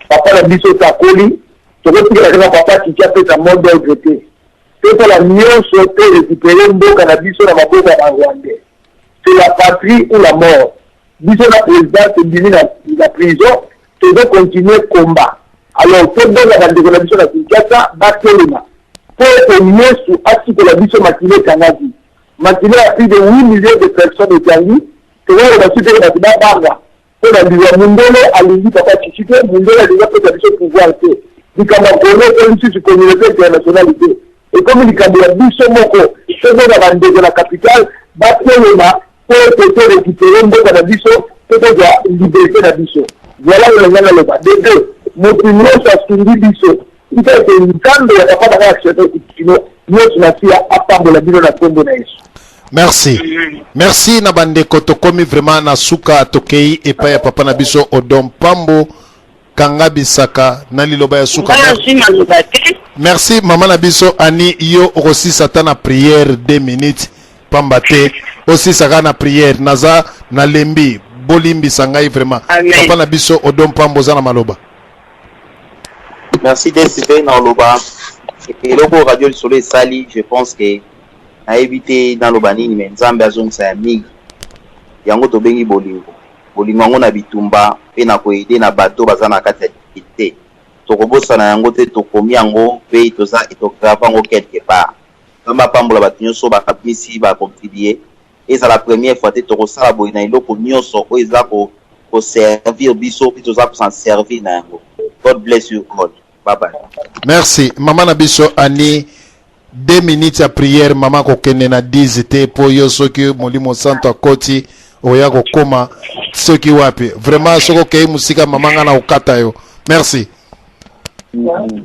Papa la biso ta coli, tu vois que la papa qui a fait sa mode d'être. C'est pour la mieux sauter récupérer un beau cannabis sur la bombe à Rwandais. C'est la patrie ou la mort. Biso la présidente de la prison, tu dois continuer le combat. Alors, pour donner la bande de la biso la Kinshasa, battelema. Pour être mieux sous assis que la biso matinée Canadi. Maintenant, il y a plus de 8 millions de personnes au Tangi. Tu vois, on a su que la Banga. On a dit, Mundele a dit, papa, Chichite, Mundele a déjà fait la pouvoir. Du Camerounais, comme si tu connais la nationalité. Et comme il y a dit, ce mot, c'est de la capitale, Battelema, pour être récupéré, un peu de biso, peut-être la liberté de biso. Voilà le lien dans le bas. Des deux, mon opinion, ça se dit biso. Il a été une canne de la papa d'accepter, nous, nous, à part de la ville de la Congo. Merci. Merci Nabande Kotokomi vraiment na suka tokei epa ya papa na biso Odom Pambo Kangabisaka na liloba ya suka. Merci maman na biso Ani yo aussi satana prière 2 minutes pambate aussi saka na prière naza na lembi bolimbi sangai vraiment. Papa na biso Odom Pambo zana maloba. Merci d'être dans l'Oba. Et le radio du soleil sali, je pense que a évité dans l'Obanini, mais Nzambe azong sa amig. Yango to bengi bolingo. Bolingo ngo na bitumba, pe na koide na bato bazana kati ya kité. To kobosa na yango te to komi yango pe to za etographe ngo quelque part. Kamba pambola bato nyonso ba kapisi ba contribuer. Et c'est la première fois que to kosala boyina iloko nyonso o eza ko servir biso pe to za ko s'en servir na yango. God bless you all. Bye bye. Merci. Maman Nabiso Ani 2 minutes à prière. Maman kokene na 10 te po yo soki molimo santo akoti oya kokoma soki wapi. Vraiment soko kei musika maman ngana okata yo. Merci. Merci.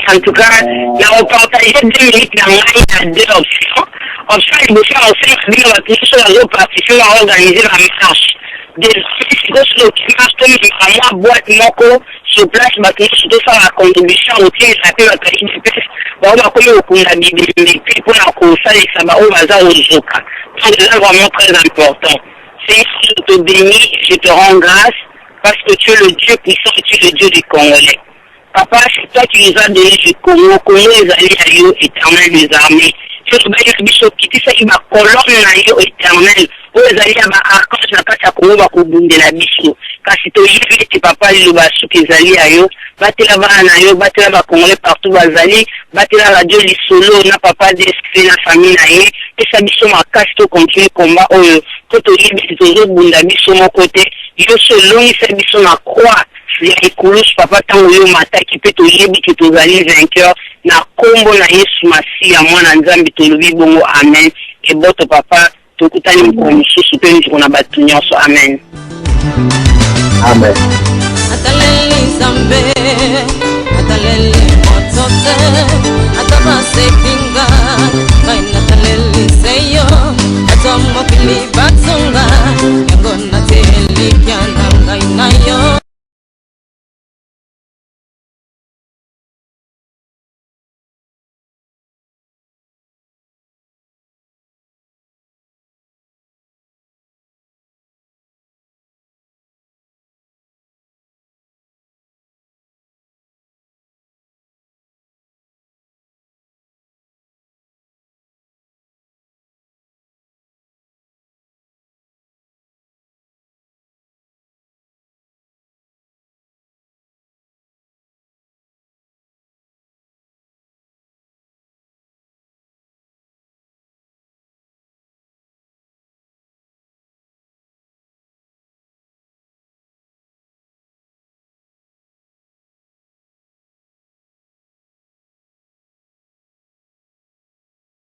En tout cas, la reportage 2 minutes dans la 2 options. Option il faut faire en fait bien la question sur la participation à organiser la marche. Des choses qui marchent comme à moi boîte moko sur place bateau surtout ça la contribution au pied ça peut être une espèce bon on comme au kuna bibi pour la course ça va au bazar au zoka donc c'est vraiment très important c'est je te bénis je te rends grâce parce que tu es le Dieu puissant et tu es le Dieu du Congolais papa c'est toi qui nous as donné du Congo les alliés à yo éternel des armées je te bénis biso qui ça qui va colonne na yo éternel aux alliés à archange na kati ya Congo ba kobundela biso kasi to yibi te papa li ba suki zali ayo batela bana na yo batela ba Congolais partout bazali batela radio li solo na papa d'esprit na famille na ye et ça biso makasi to continuer combat oyo to to yibi to zo bunda biso mo côté yo selon ça biso na croix ya ikulusu papa tango yo mataki pe to yibi ke to zali vainqueur na kombo na Yesu Masia mwana Nzambe to lobi bongo amen et boto papa tokutani mkomususu pe niko na batu nyonso amen. Amen. Atalele Nzambe, atalele